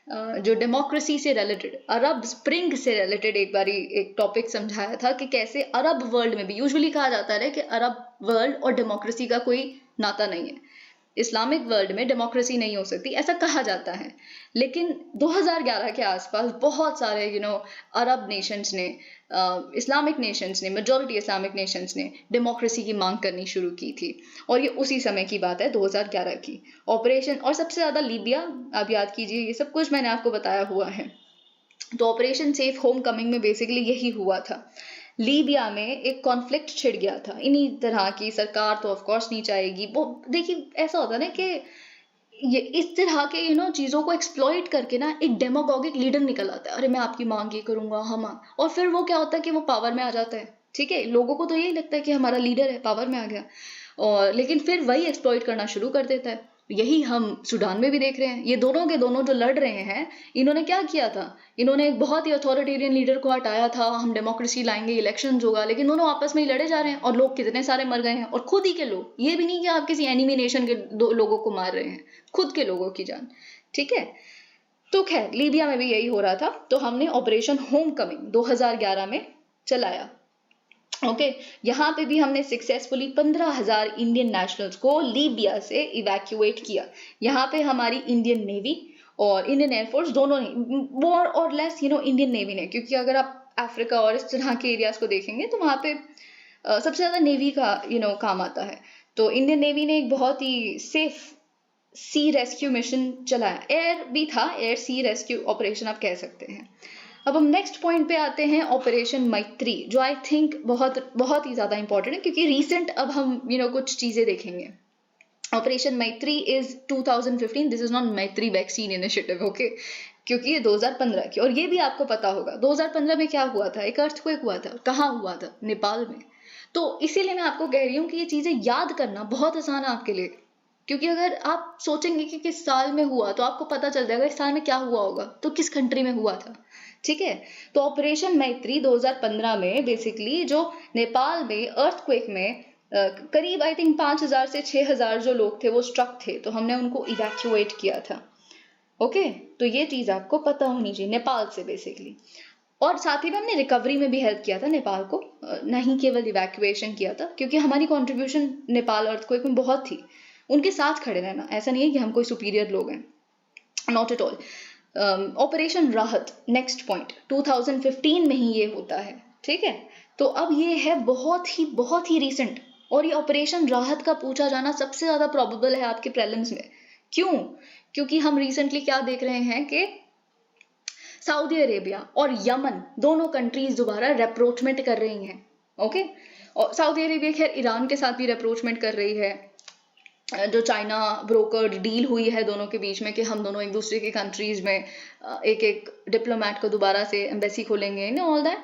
जो डेमोक्रेसी से रिलेटेड, अरब स्प्रिंग से रिलेटेड एक बारी एक टॉपिक समझाया था कि कैसे अरब वर्ल्ड में भी यूजुअली कहा जाता है कि अरब वर्ल्ड और डेमोक्रेसी का कोई नाता नहीं है, इस्लामिक वर्ल्ड में डेमोक्रेसी नहीं हो सकती, ऐसा कहा जाता है। लेकिन 2011 के आसपास बहुत सारे अरब नेशंस ने, इस्लामिक नेशंस ने, मेजॉरिटी इस्लामिक नेशंस ने डेमोक्रेसी की मांग करनी शुरू की थी। और ये उसी समय की बात है 2011 की। ऑपरेशन, और सबसे ज्यादा लीबिया, आप याद कीजिए ये सब कुछ मैंने आपको बताया हुआ है। तो ऑपरेशन सेफ होम कमिंग में बेसिकली यही हुआ था। लीबिया में एक कॉन्फ्लिक्ट छिड़ गया था इन्हीं तरह की। सरकार तो ऑफ कोर्स नहीं चाहेगी, वो देखिए ऐसा होता है ना कि ये इस तरह के चीज़ों को एक्सप्लॉइट करके ना एक डेमागोगिक लीडर निकल आता है, अरे मैं आपकी मांग ये करूंगा हम, और फिर वो क्या होता है कि वो पावर में आ जाता है। ठीक है, लोगों को तो यही लगता है कि हमारा लीडर है, पावर में आ गया, और लेकिन फिर वही एक्सप्लॉइट करना शुरू कर देता है। यही हम सूडान में भी देख रहे हैं। ये दोनों के दोनों जो लड़ रहे हैं, इन्होंने क्या किया था, इन्होंने एक बहुत ही अथॉरिटेरियन लीडर को हटाया था, हम डेमोक्रेसी लाएंगे, इलेक्शन होगा, लेकिन दोनों आपस में ही लड़े जा रहे हैं और लोग कितने सारे मर गए हैं, और खुद ही के लोग, ये भी नहीं कि आप किसी एनिमी नेशन के लोगों को मार रहे हैं, खुद के लोगों की जान। ठीक है, तो खैर लीबिया में भी यही हो रहा था, तो हमने ऑपरेशन होम कमिंग 2011 में चलाया। ओके, यहाँ पे भी हमने सक्सेसफुली 15,000 इंडियन नेशनल्स को लीबिया से इवैक्यूएट किया। यहाँ पे हमारी इंडियन नेवी और इंडियन एयरफोर्स दोनों ने मोर और लेस इंडियन नेवी ने, क्योंकि अगर आप अफ्रीका और इस तरह के एरियाज को देखेंगे तो वहाँ पे सबसे ज्यादा नेवी का काम आता है। तो इंडियन नेवी ने एक बहुत ही सेफ सी रेस्क्यू मिशन चलाया, एयर भी था, एयर सी रेस्क्यू ऑपरेशन आप कह सकते हैं। अब हम नेक्स्ट पॉइंट पे आते हैं, ऑपरेशन मैत्री, जो आई थिंक बहुत बहुत ही ज्यादा इंपॉर्टेंट है, क्योंकि रिसेंट अब हम कुछ चीजें देखेंगे। ऑपरेशन मैत्री इज 2015, दिस इज नॉट मैत्री वैक्सीन इनिशिएटिव, ओके, क्योंकि ये 2015 की, और ये भी आपको पता होगा 2015 में क्या हुआ था, एक अर्थक्वेक हुआ था, कहाँ हुआ था, नेपाल में। तो इसीलिए मैं आपको कह रही हूँ कि ये चीजें याद करना बहुत आसान है आपके लिए, क्योंकि अगर आप सोचेंगे कि किस साल में हुआ तो आपको पता चल जाएगा इस साल में क्या हुआ होगा, तो किस कंट्री में हुआ था। ठीक है, तो ऑपरेशन मैत्री 2015 में बेसिकली जो नेपाल में अर्थक्वेक में करीब आई थिंक 5,000 से 6,000 जो लोग थे वो स्ट्रक थे, तो हमने उनको इवैक्यूएट किया था। ओके, तो ये चीज आपको पता होनी चाहिए, नेपाल से बेसिकली। और साथ ही में हमने रिकवरी में भी हेल्प किया था नेपाल को, नहीं केवल इवैक्यूएशन किया था, क्योंकि हमारी कंट्रीब्यूशन नेपाल अर्थक्वेक में बहुत थी। उनके साथ खड़े रहना, ऐसा नहीं है कि हम कोई सुपीरियर लोग हैं, नॉट एट ऑल। ऑपरेशन राहत, नेक्स्ट पॉइंट, 2015 में ही ये होता है। ठीक है, तो अब ये है बहुत ही रीसेंट, और ये ऑपरेशन राहत का पूछा जाना सबसे ज्यादा प्रोबेबल है आपके प्रीलिम्स में। क्यों? क्योंकि हम रिसेंटली क्या देख रहे हैं कि सऊदी अरेबिया और यमन दोनों कंट्रीज दोबारा रेप्रोचमेंट कर रही हैं। ओके, और सऊदी अरेबिया खैर ईरान के साथ भी रेप्रोचमेंट कर रही है, जो चाइना ब्रोकर्ड डील हुई है दोनों के बीच में कि हम दोनों एक दूसरे के कंट्रीज में एक एक डिप्लोमेट को दोबारा से एम्बेसी खोलेंगे, ऑल दैट।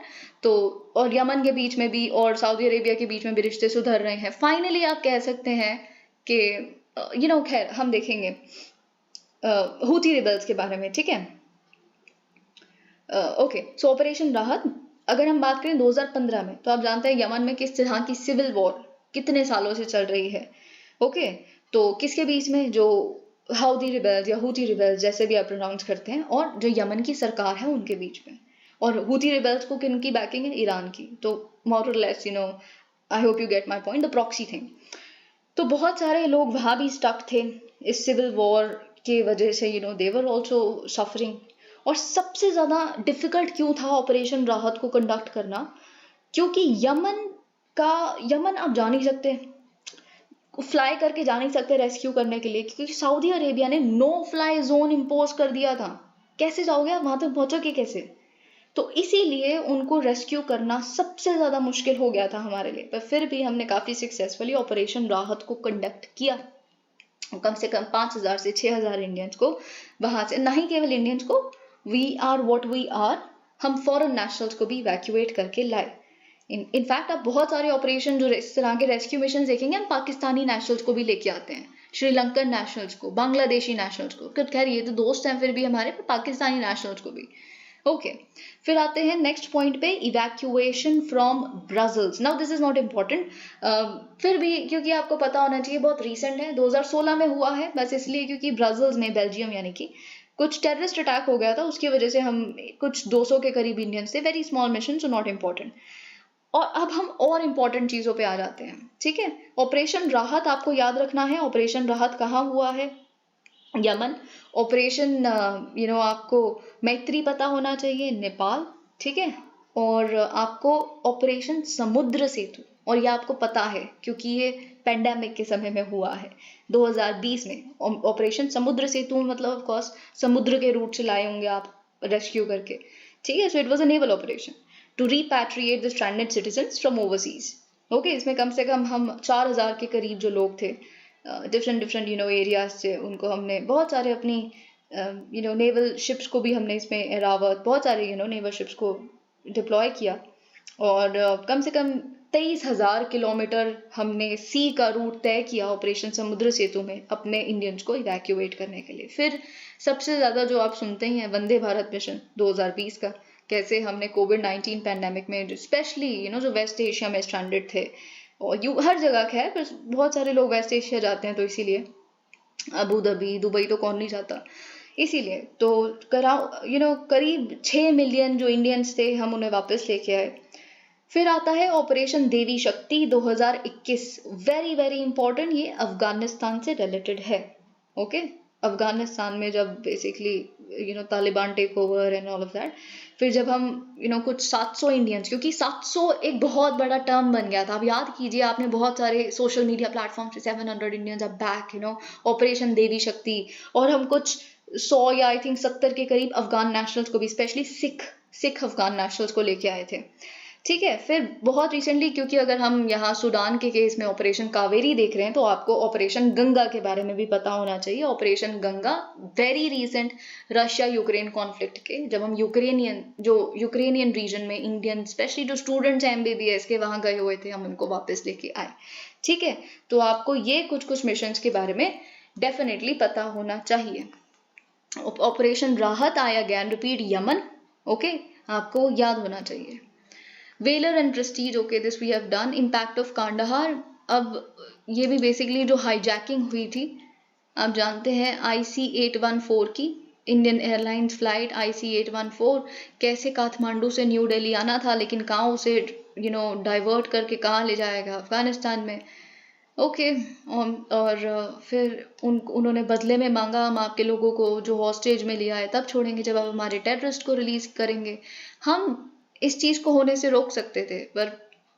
तो और यमन के बीच में भी और सऊदी अरेबिया के बीच में भी रिश्ते सुधर रहे हैं। फाइनली आप कह सकते हैं कि खैर हम देखेंगे हूथी रिबेल्स के बारे में। ठीक है, ओके, सो ऑपरेशन राहत अगर हम बात करें 2015 में, तो आप जानते हैं यमन में किस तरह की सिविल वॉर कितने सालों से चल रही है। ओके, तो किसके बीच में, जो हाउदी रिबेल्स या हूथी रिबेल्स जैसे भी आप प्रोनाउंस करते हैं, और जो यमन की सरकार है उनके बीच में। और हूथी रिबेल्स को किन की बैकिंग है? ईरान की। तो मोर or less I hope you get my point, the proxy thing. तो बहुत सारे लोग वहां भी स्टक थे इस सिविल वॉर के वजह से, दे वर ऑल्सो सफरिंग। और सबसे ज्यादा डिफिकल्ट क्यों था ऑपरेशन राहत को कंडक्ट करना? क्योंकि यमन आप जा नहीं सकते, फ्लाई करके जा नहीं सकते रेस्क्यू करने के लिए, क्योंकि सऊदी अरेबिया ने नो फ्लाई जोन इम्पोज कर दिया था। कैसे जाओगे आप वहां तक, पहुंचोगे कैसे? तो इसीलिए उनको रेस्क्यू करना सबसे ज्यादा मुश्किल हो गया था हमारे लिए, पर फिर भी हमने काफी सक्सेसफुली ऑपरेशन राहत को कंडक्ट किया। कम से कम 5,000 से 6,000 इंडियंस को वहां से, नहीं केवल इंडियंस को, we are what we are, हम फॉरेन नेशनल्स को भी इवैक्यूएट करके लाए। इनफैक्ट आप बहुत सारे ऑपरेशन जो इस तरह के रेस्क्यू मिशन देखेंगे, हम पाकिस्तानी नेशनल्स को भी लेके आते हैं, श्रीलंकन नेशनल्स को, बांग्लादेशी नेशनल्स को, खैर ये तो दोस्त हैं फिर भी हमारे, पाकिस्तानी नेशनल्स को भी। ओके, फिर आते हैं नेक्स्ट पॉइंट पे, evacuation from Brussels. Now this is not important, फिर भी क्योंकि आपको पता होना चाहिए, बहुत रिसेंट है, 2016 में हुआ है, बस इसलिए क्योंकि ब्रसल्स में, बेल्जियम यानी कि, कुछ टेररिस्ट अटैक हो गया था, उसकी वजह से हम कुछ 200 के करीब इंडियंस थे, very small mission, so not important. और अब हम और इम्पोर्टेंट चीजों पे आ जाते हैं। ठीक है, ऑपरेशन राहत आपको याद रखना है, ऑपरेशन राहत कहाँ हुआ है? यमन। ऑपरेशन आपको मैत्री पता होना चाहिए, नेपाल। ठीक है, और आपको ऑपरेशन समुद्र सेतु, और ये आपको पता है क्योंकि ये पेंडेमिक के समय में हुआ है 2020 में। ऑपरेशन समुद्र सेतु मतलब ऑफ कोर्स समुद्र के रूट से लाए होंगे आप रेस्क्यू करके। ठीक है, so it was a naval operation to repatriate the stranded citizens from overseas. Okay, इसमें कम से कम हम 4,000 के करीब जो लोग थे डिफरेंट डिफरेंट एरियाज से उनको हमने बहुत सारे अपनी नेवल शिप्स को भी हमने इसमें एरावत बहुत सारे नेवल शिप्स को डिप्लॉय किया और कम से कम 23,000 किलोमीटर हमने सी का रूट तय किया ऑपरेशन समुद्र सेतु में अपने इंडियंस को इवैक्यूएट करने के लिए। फिर सबसे ज़्यादा जो आप सुनते ही हैं वंदे भारत मिशन 2020 का, कैसे हमने कोविड-19 पैंडेमिक में स्पेशली जो वेस्ट एशिया में स्ट्रैंडेड थे और हर जगह खैर पर बहुत सारे लोग वेस्ट एशिया जाते हैं तो इसीलिए अबू धाबी दुबई तो कौन नहीं जाता, इसीलिए तो करीब 6 मिलियन जो इंडियंस थे हम उन्हें वापस लेके आए। फिर आता है ऑपरेशन देवी शक्ति 2021, वेरी वेरी इंपॉर्टेंट, ये अफगानिस्तान से रिलेटेड है। ओके अफगानिस्तान में जब basically Taliban take over and all of that, फिर जब हम कुछ 700 इंडियंस, क्योंकि 700 एक बहुत बड़ा टर्म बन गया था। अब याद कीजिए आपने बहुत सारे सोशल मीडिया प्लेटफॉर्म से 700 इंडियंस आर बैक ऑपरेशन देवी शक्ति, और हम कुछ 100 या आई थिंक 70 के करीब अफगान नेशनल्स को भी, स्पेशली सिख अफगान नेशनल्स को लेके आए थे। ठीक है, फिर बहुत रिसेंटली, क्योंकि अगर हम यहाँ सूडान के केस में ऑपरेशन कावेरी देख रहे हैं तो आपको ऑपरेशन गंगा के बारे में भी पता होना चाहिए। Operation Ganga very recent Russia Ukraine conflict के, जब हम यूक्रेनियन रीजन में इंडियन स्पेशली जो स्टूडेंट्स हैं MBBS के वहां गए हुए थे, हम उनको वापस लेके आए। ठीक है, तो आपको ये कुछ मिशन के बारे में डेफिनेटली पता होना चाहिए। ऑपरेशन राहत आया अगेन रिपीट यमन, ओके आपको याद होना चाहिए। Valour and prestige, okay this we have done. Impact of Kandahar, अब ये भी बेसिकली जो हाईजैकिंग हुई थी आप जानते हैं IC-814 की, इंडियन एयरलाइंस फ्लाइट IC-814, कैसे काठमांडू से न्यू दिल्ली आना था लेकिन कहाँ उसे डाइवर्ट करके कहाँ ले जाएगा, अफगानिस्तान में। ओके और फिर उन्होंने बदले में मांगा हम आपके लोगों को जो हॉस्टेज में लिया है तब छोड़ेंगे जब आप हमारे टेररिस्ट को रिलीज करेंगे। हम इस चीज को होने से रोक सकते थे, पर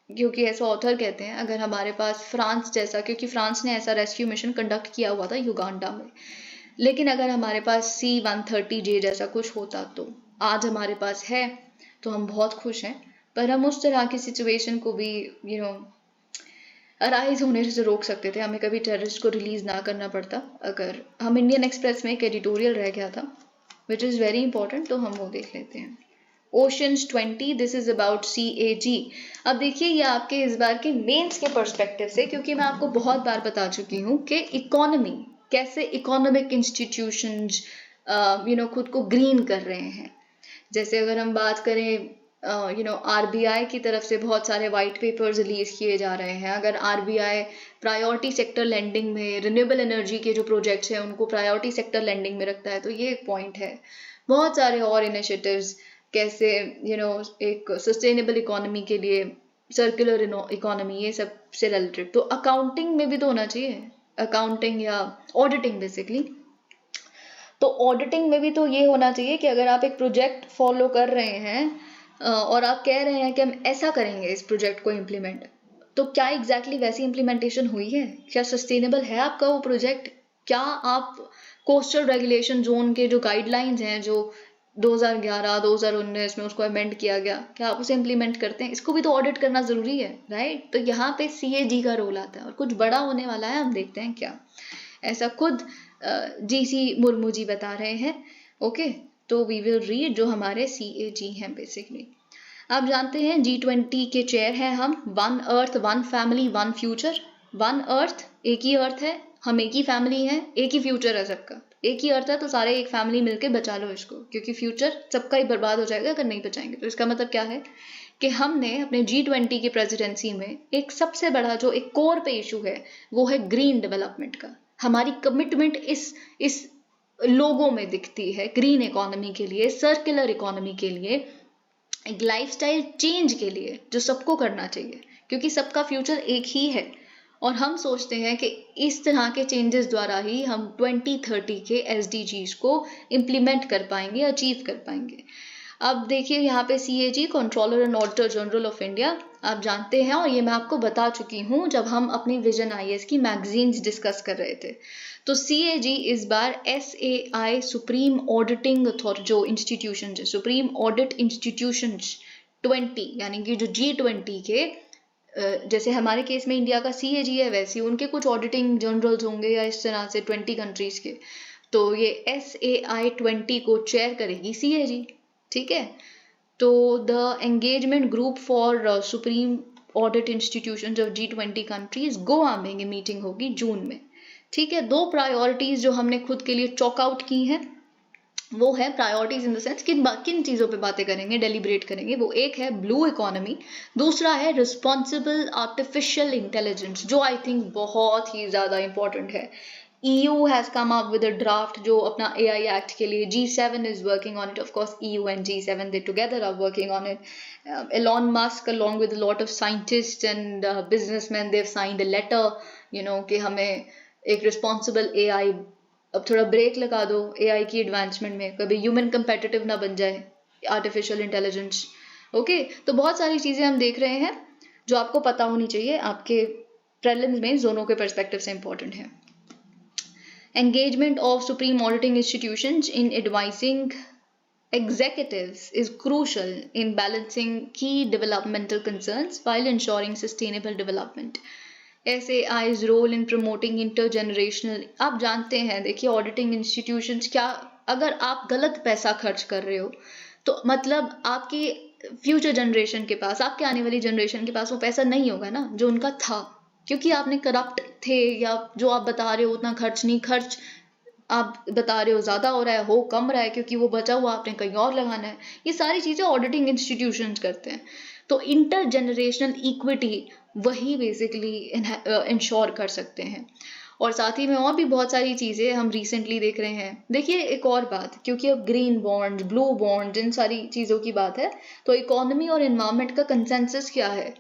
क्योंकि ऐसा ऑथर कहते हैं अगर हमारे पास फ्रांस जैसा, क्योंकि फ्रांस ने ऐसा रेस्क्यू मिशन कंडक्ट किया हुआ था युगांडा में, लेकिन अगर हमारे पास C-130J जैसा कुछ होता तो आज हमारे पास है तो हम बहुत खुश हैं, पर हम उस तरह की सिचुएशन को भी अराइज होने से रोक सकते थे। हमें कभी टेररिस्ट को रिलीज ना करना पड़ता। अगर हम इंडियन एक्सप्रेस में एक एडिटोरियल रह गया था विच इज़ वेरी इंपॉर्टेंट, तो हम वो देख लेते हैं। Oceans 20, this is about CAG। अब देखिए ये आपके इस बार के मेंस के पर्सपेक्टिव से, क्योंकि मैं आपको बहुत बार बता चुकी हूँ कि इकोनॉमी कैसे इकोनॉमिक इंस्टीट्यूशंस खुद को ग्रीन कर रहे हैं। जैसे अगर हम बात करें RBI की तरफ से बहुत सारे वाइट पेपर्स रिलीज किए जा रहे हैं। अगर RBI प्रायोरिटी सेक्टर लेंडिंग में रिन्यूएबल एनर्जी के जो प्रोजेक्ट्स हैं उनको प्रायोरिटी सेक्टर लेंडिंग में रखता है तो ये एक पॉइंट है। बहुत सारे और इनिशिएटिव्स कैसे एक सस्टेनेबल इकोनॉमी के लिए, सर्कुलर इकोनॉमी, ये सब से रिलेटेड। तो अकाउंटिंग में भी तो होना चाहिए, अकाउंटिंग या ऑडिटिंग बेसिकली। तो ऑडिटिंग में भी तो ये होना चाहिए कि अगर आप एक प्रोजेक्ट फॉलो कर रहे हैं और आप कह रहे हैं कि हम ऐसा करेंगे इस प्रोजेक्ट को इम्प्लीमेंट, तो क्या एग्जैक्टली वैसी इम्प्लीमेंटेशन हुई है? क्या सस्टेनेबल है आपका वो प्रोजेक्ट? क्या आप कोस्टल रेगुलेशन जोन के जो गाइडलाइंस हैं जो 2011-2019 में उसको अमेंड किया गया, क्या आप उसे इम्प्लीमेंट करते हैं? इसको भी तो ऑडिट करना जरूरी है, राइट? तो यहाँ पे CAG का रोल आता है और कुछ बड़ा होने वाला है, हम देखते हैं क्या। ऐसा खुद GC मुर्मू जी बता रहे हैं। ओके तो वी विल रीड जो हमारे CAG हैं बेसिकली। आप जानते हैं G20 के चेयर हैं हम। 1 अर्थ 1 फैमिली 1 फ्यूचर। 1 अर्थ, एक ही अर्थ है, हम एक ही फैमिली हैं, एक ही फ्यूचर है सबका। एक ही अर्थ है तो सारे एक फैमिली मिलके बचा लो इसको, क्योंकि फ्यूचर सबका ही बर्बाद हो जाएगा अगर नहीं बचाएंगे। तो इसका मतलब क्या है कि हमने अपने G20 की प्रेसिडेंसी में एक सबसे बड़ा जो एक कोर पे इशू है वो है ग्रीन डेवलपमेंट का। हमारी कमिटमेंट इस लोगों में दिखती है, ग्रीन इकोनॉमी के लिए, सर्कुलर इकोनॉमी के लिए, एक लाइफस्टाइल चेंज के लिए जो सबको करना चाहिए, क्योंकि सबका फ्यूचर एक ही है। और हम सोचते हैं कि इस तरह के चेंजेस द्वारा ही हम 2030 के SDGs को इम्प्लीमेंट कर पाएंगे, अचीव कर पाएंगे। अब देखिए यहाँ पे CAG, controller and auditor general of India, आप जानते हैं और ये मैं आपको बता चुकी हूँ जब हम अपनी विजन IAS की मैगजीन्स डिस्कस कर रहे थे। तो CAG इस बार SAI सुप्रीम ऑडिटिंग अथॉरिटी जो इंस्टीट्यूशन है, सुप्रीम ऑडिट इंस्टीट्यूशंस 20 यानी कि जो G20 के जैसे हमारे केस में इंडिया का CAG है, वैसे उनके कुछ ऑडिटिंग जनरल्स होंगे या इस तरह से 20 कंट्रीज के। तो ये SAI-20 को चेयर करेगी CAG, ठीक है। तो the engagement group for supreme audit institutions of G20 countries Goa में ये मीटिंग होगी जून में, ठीक है। 2 प्रायोरिटीज जो हमने खुद के लिए चॉक आउट की हैं वो है प्रायोरिटीज इन द सेंस किन चीज़ों पे बातें करेंगे, डेलिब्रेट करेंगे। वो एक है ब्लू इकोनॉमी, दूसरा है रिस्पॉन्सिबल आर्टिफिशियल इंटेलिजेंस, जो आई थिंक बहुत ही ज़्यादा इंपॉर्टेंट है। EU has come up with a draft जो अपना AI Act के लिए, G7 is working on it, of course EU and G7 they together are working on it. Elon Musk along with a lot of scientists and businessmen they've signed a letter, कि हमें एक responsible AI, अब थोड़ा break लगा दो AI की advancement में, कभी ह्यूमन कंपेटिटिव ना बन जाए आर्टिफिशियल इंटेलिजेंस। ओके, तो बहुत सारी चीज़ें हम देख रहे हैं जो आपको पता होनी चाहिए, आपके प्रीलिम्स में जोनों के पर्सपेक्टिव से इंपॉर्टेंट है। Engagement of supreme auditing institutions in advising executives is crucial in balancing key developmental concerns while ensuring sustainable development. SAI's role in promoting intergenerational, आप जानते हैं, देखिए ऑडिटिंग इंस्टीट्यूशंस क्या, अगर आप गलत पैसा खर्च कर रहे हो तो मतलब आपकी फ्यूचर जनरेशन के पास, आपके आने वाली जनरेशन के पास वो पैसा नहीं होगा ना जो उनका था, क्योंकि आपने करप्ट थे, या जो आप बता रहे हो उतना खर्च नहीं, खर्च आप बता रहे हो ज़्यादा हो रहा है, हो कम रहा है, क्योंकि वो बचा हुआ आपने कहीं और लगाना है। ये सारी चीज़ें ऑडिटिंग इंस्टीट्यूशंस करते हैं। तो इंटर जनरेशनल इक्विटी वही बेसिकली इंश्योर कर सकते हैं। और साथ ही में और भी बहुत सारी चीज़ें हम रिसेंटली देख रहे हैं। देखिए एक और बात, क्योंकि अब ग्रीन बॉन्ड, ब्लू बॉन्ड, इन सारी चीज़ों की बात है, तो इकोनॉमी और एनवायरनमेंट का कंसेंसस क्या है,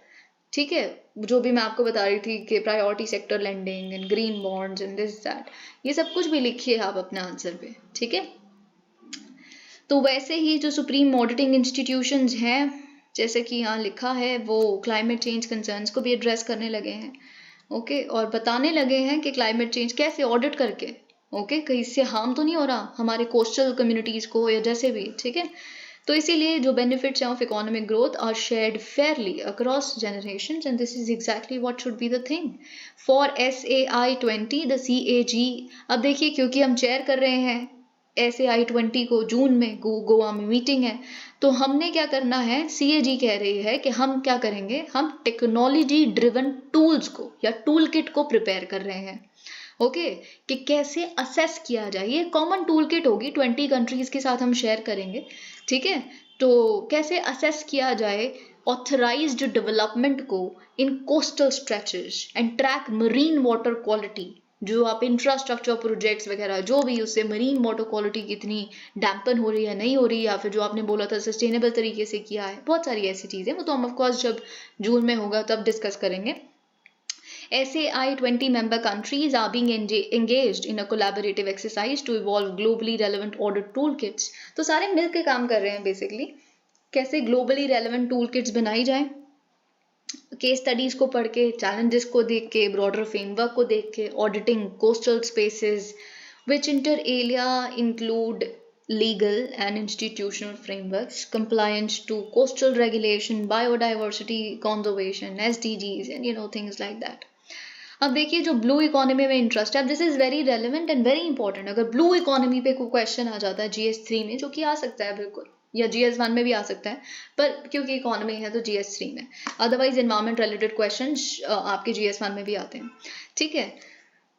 ठीक है। जो भी मैं आपको बता रही थी कि priority sector lending and green bonds and this that, ये सब कुछ भी लिखिए आप अपने आंसर पे, ठीक है। तो वैसे ही जो सुप्रीम ऑडिटिंग इंस्टीट्यूशंस हैं, जैसे कि यहाँ लिखा है, वो क्लाइमेट चेंज कंसर्न्स को भी एड्रेस करने लगे हैं, ओके। और बताने लगे हैं कि क्लाइमेट चेंज कैसे ऑडिट करके, ओके, कहीं इससे हार्म तो नहीं हो रहा हमारे कोस्टल कम्युनिटीज़ को या जैसे भी, ठीक है। तो इसीलिए जो बेनिफिट्स हैं of economic growth are shared fairly across generations and this is exactly what should be the thing for SAI-20 the CAG। अब देखिए, क्योंकि हम चेयर कर रहे हैं SAI-20 को, जून में गोवा में मीटिंग है, तो हमने क्या करना है, CAG कह रही है कि हम क्या करेंगे, हम टेक्नोलॉजी ड्रिवन टूल्स को या टूल किट को प्रिपेयर कर रहे हैं, ओके, कि कैसे असेस किया जाए। ये कॉमन टूल किट होगी, 20 कंट्रीज के साथ हम शेयर करेंगे, ठीक है। तो कैसे असेस किया जाए ऑथराइज्ड डेवलपमेंट को इन coastal stretches and track marine water quality, जो आप इंफ्रास्ट्रक्चर प्रोजेक्ट्स वगैरह जो भी, उससे मरीन वाटर क्वालिटी कितनी डैम्पन हो रही है, नहीं हो रही, या फिर जो आपने बोला था सस्टेनेबल तरीके से किया है, बहुत सारी ऐसी चीज़ें, वो तो हम ऑफकोर्स जब जून में होगा तब डिस्कस करेंगे। SAI-20 member countries are being engaged in a collaborative exercise to evolve globally relevant audit toolkits. तो सारे मिल के काम कर रहे हैं बेसिकली, कैसे ग्लोबली रेलेवेंट टूल किट्स बनाई जाए, केस स्टडीज को पढ़ के, चैलेंजेस को देख के, ब्रॉडर फ्रेमवर्क को देख के, auditing coastal spaces which inter area include legal and institutional frameworks, compliance to coastal regulation, biodiversity conservation, SDGs, and things like that. अब देखिए, जो ब्लू इकोनॉमी में इंटरेस्ट है, this is very relevant and very important. अगर blue economy पे कोई question आ जाता है GS3 में, जो कि आ सकता है बिल्कुल, या GS1 में भी आ सकता है, पर क्योंकि इकोनॉमी है तो GS3 में, अदरवाइज एनवायरमेंट रिलेटेड क्वेश्चन आपके GS1 में भी आते हैं, ठीक है।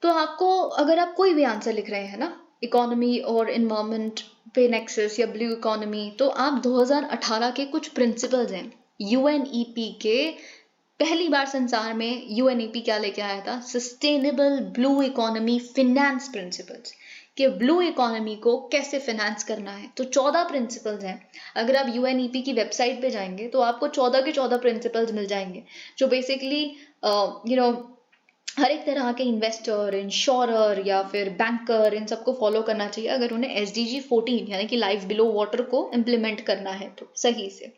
तो आपको, अगर आप कोई भी आंसर लिख रहे हैं ना, इकोनॉमी और एनवायरमेंट पे नेक्सस या ब्लू इकोनॉमी, तो आप 2018 के कुछ प्रिंसिपल्स हैं UNEP के, पहली बार संसार में UNEP क्या लेके आया था, sustainable blue economy finance principles, कि ब्लू इकोनॉमी को कैसे फिनेंस करना है। तो 14 प्रिंसिपल्स हैं। अगर आप UNEP की वेबसाइट पे जाएंगे तो आपको 14 के 14 प्रिंसिपल्स मिल जाएंगे, जो बेसिकली हर एक तरह के इन्वेस्टर, इंश्योरर या फिर बैंकर, इन सबको फॉलो करना चाहिए अगर उन्हें SDG 14 यानी कि लाइफ बिलो वाटर को इम्प्लीमेंट करना है तो सही से,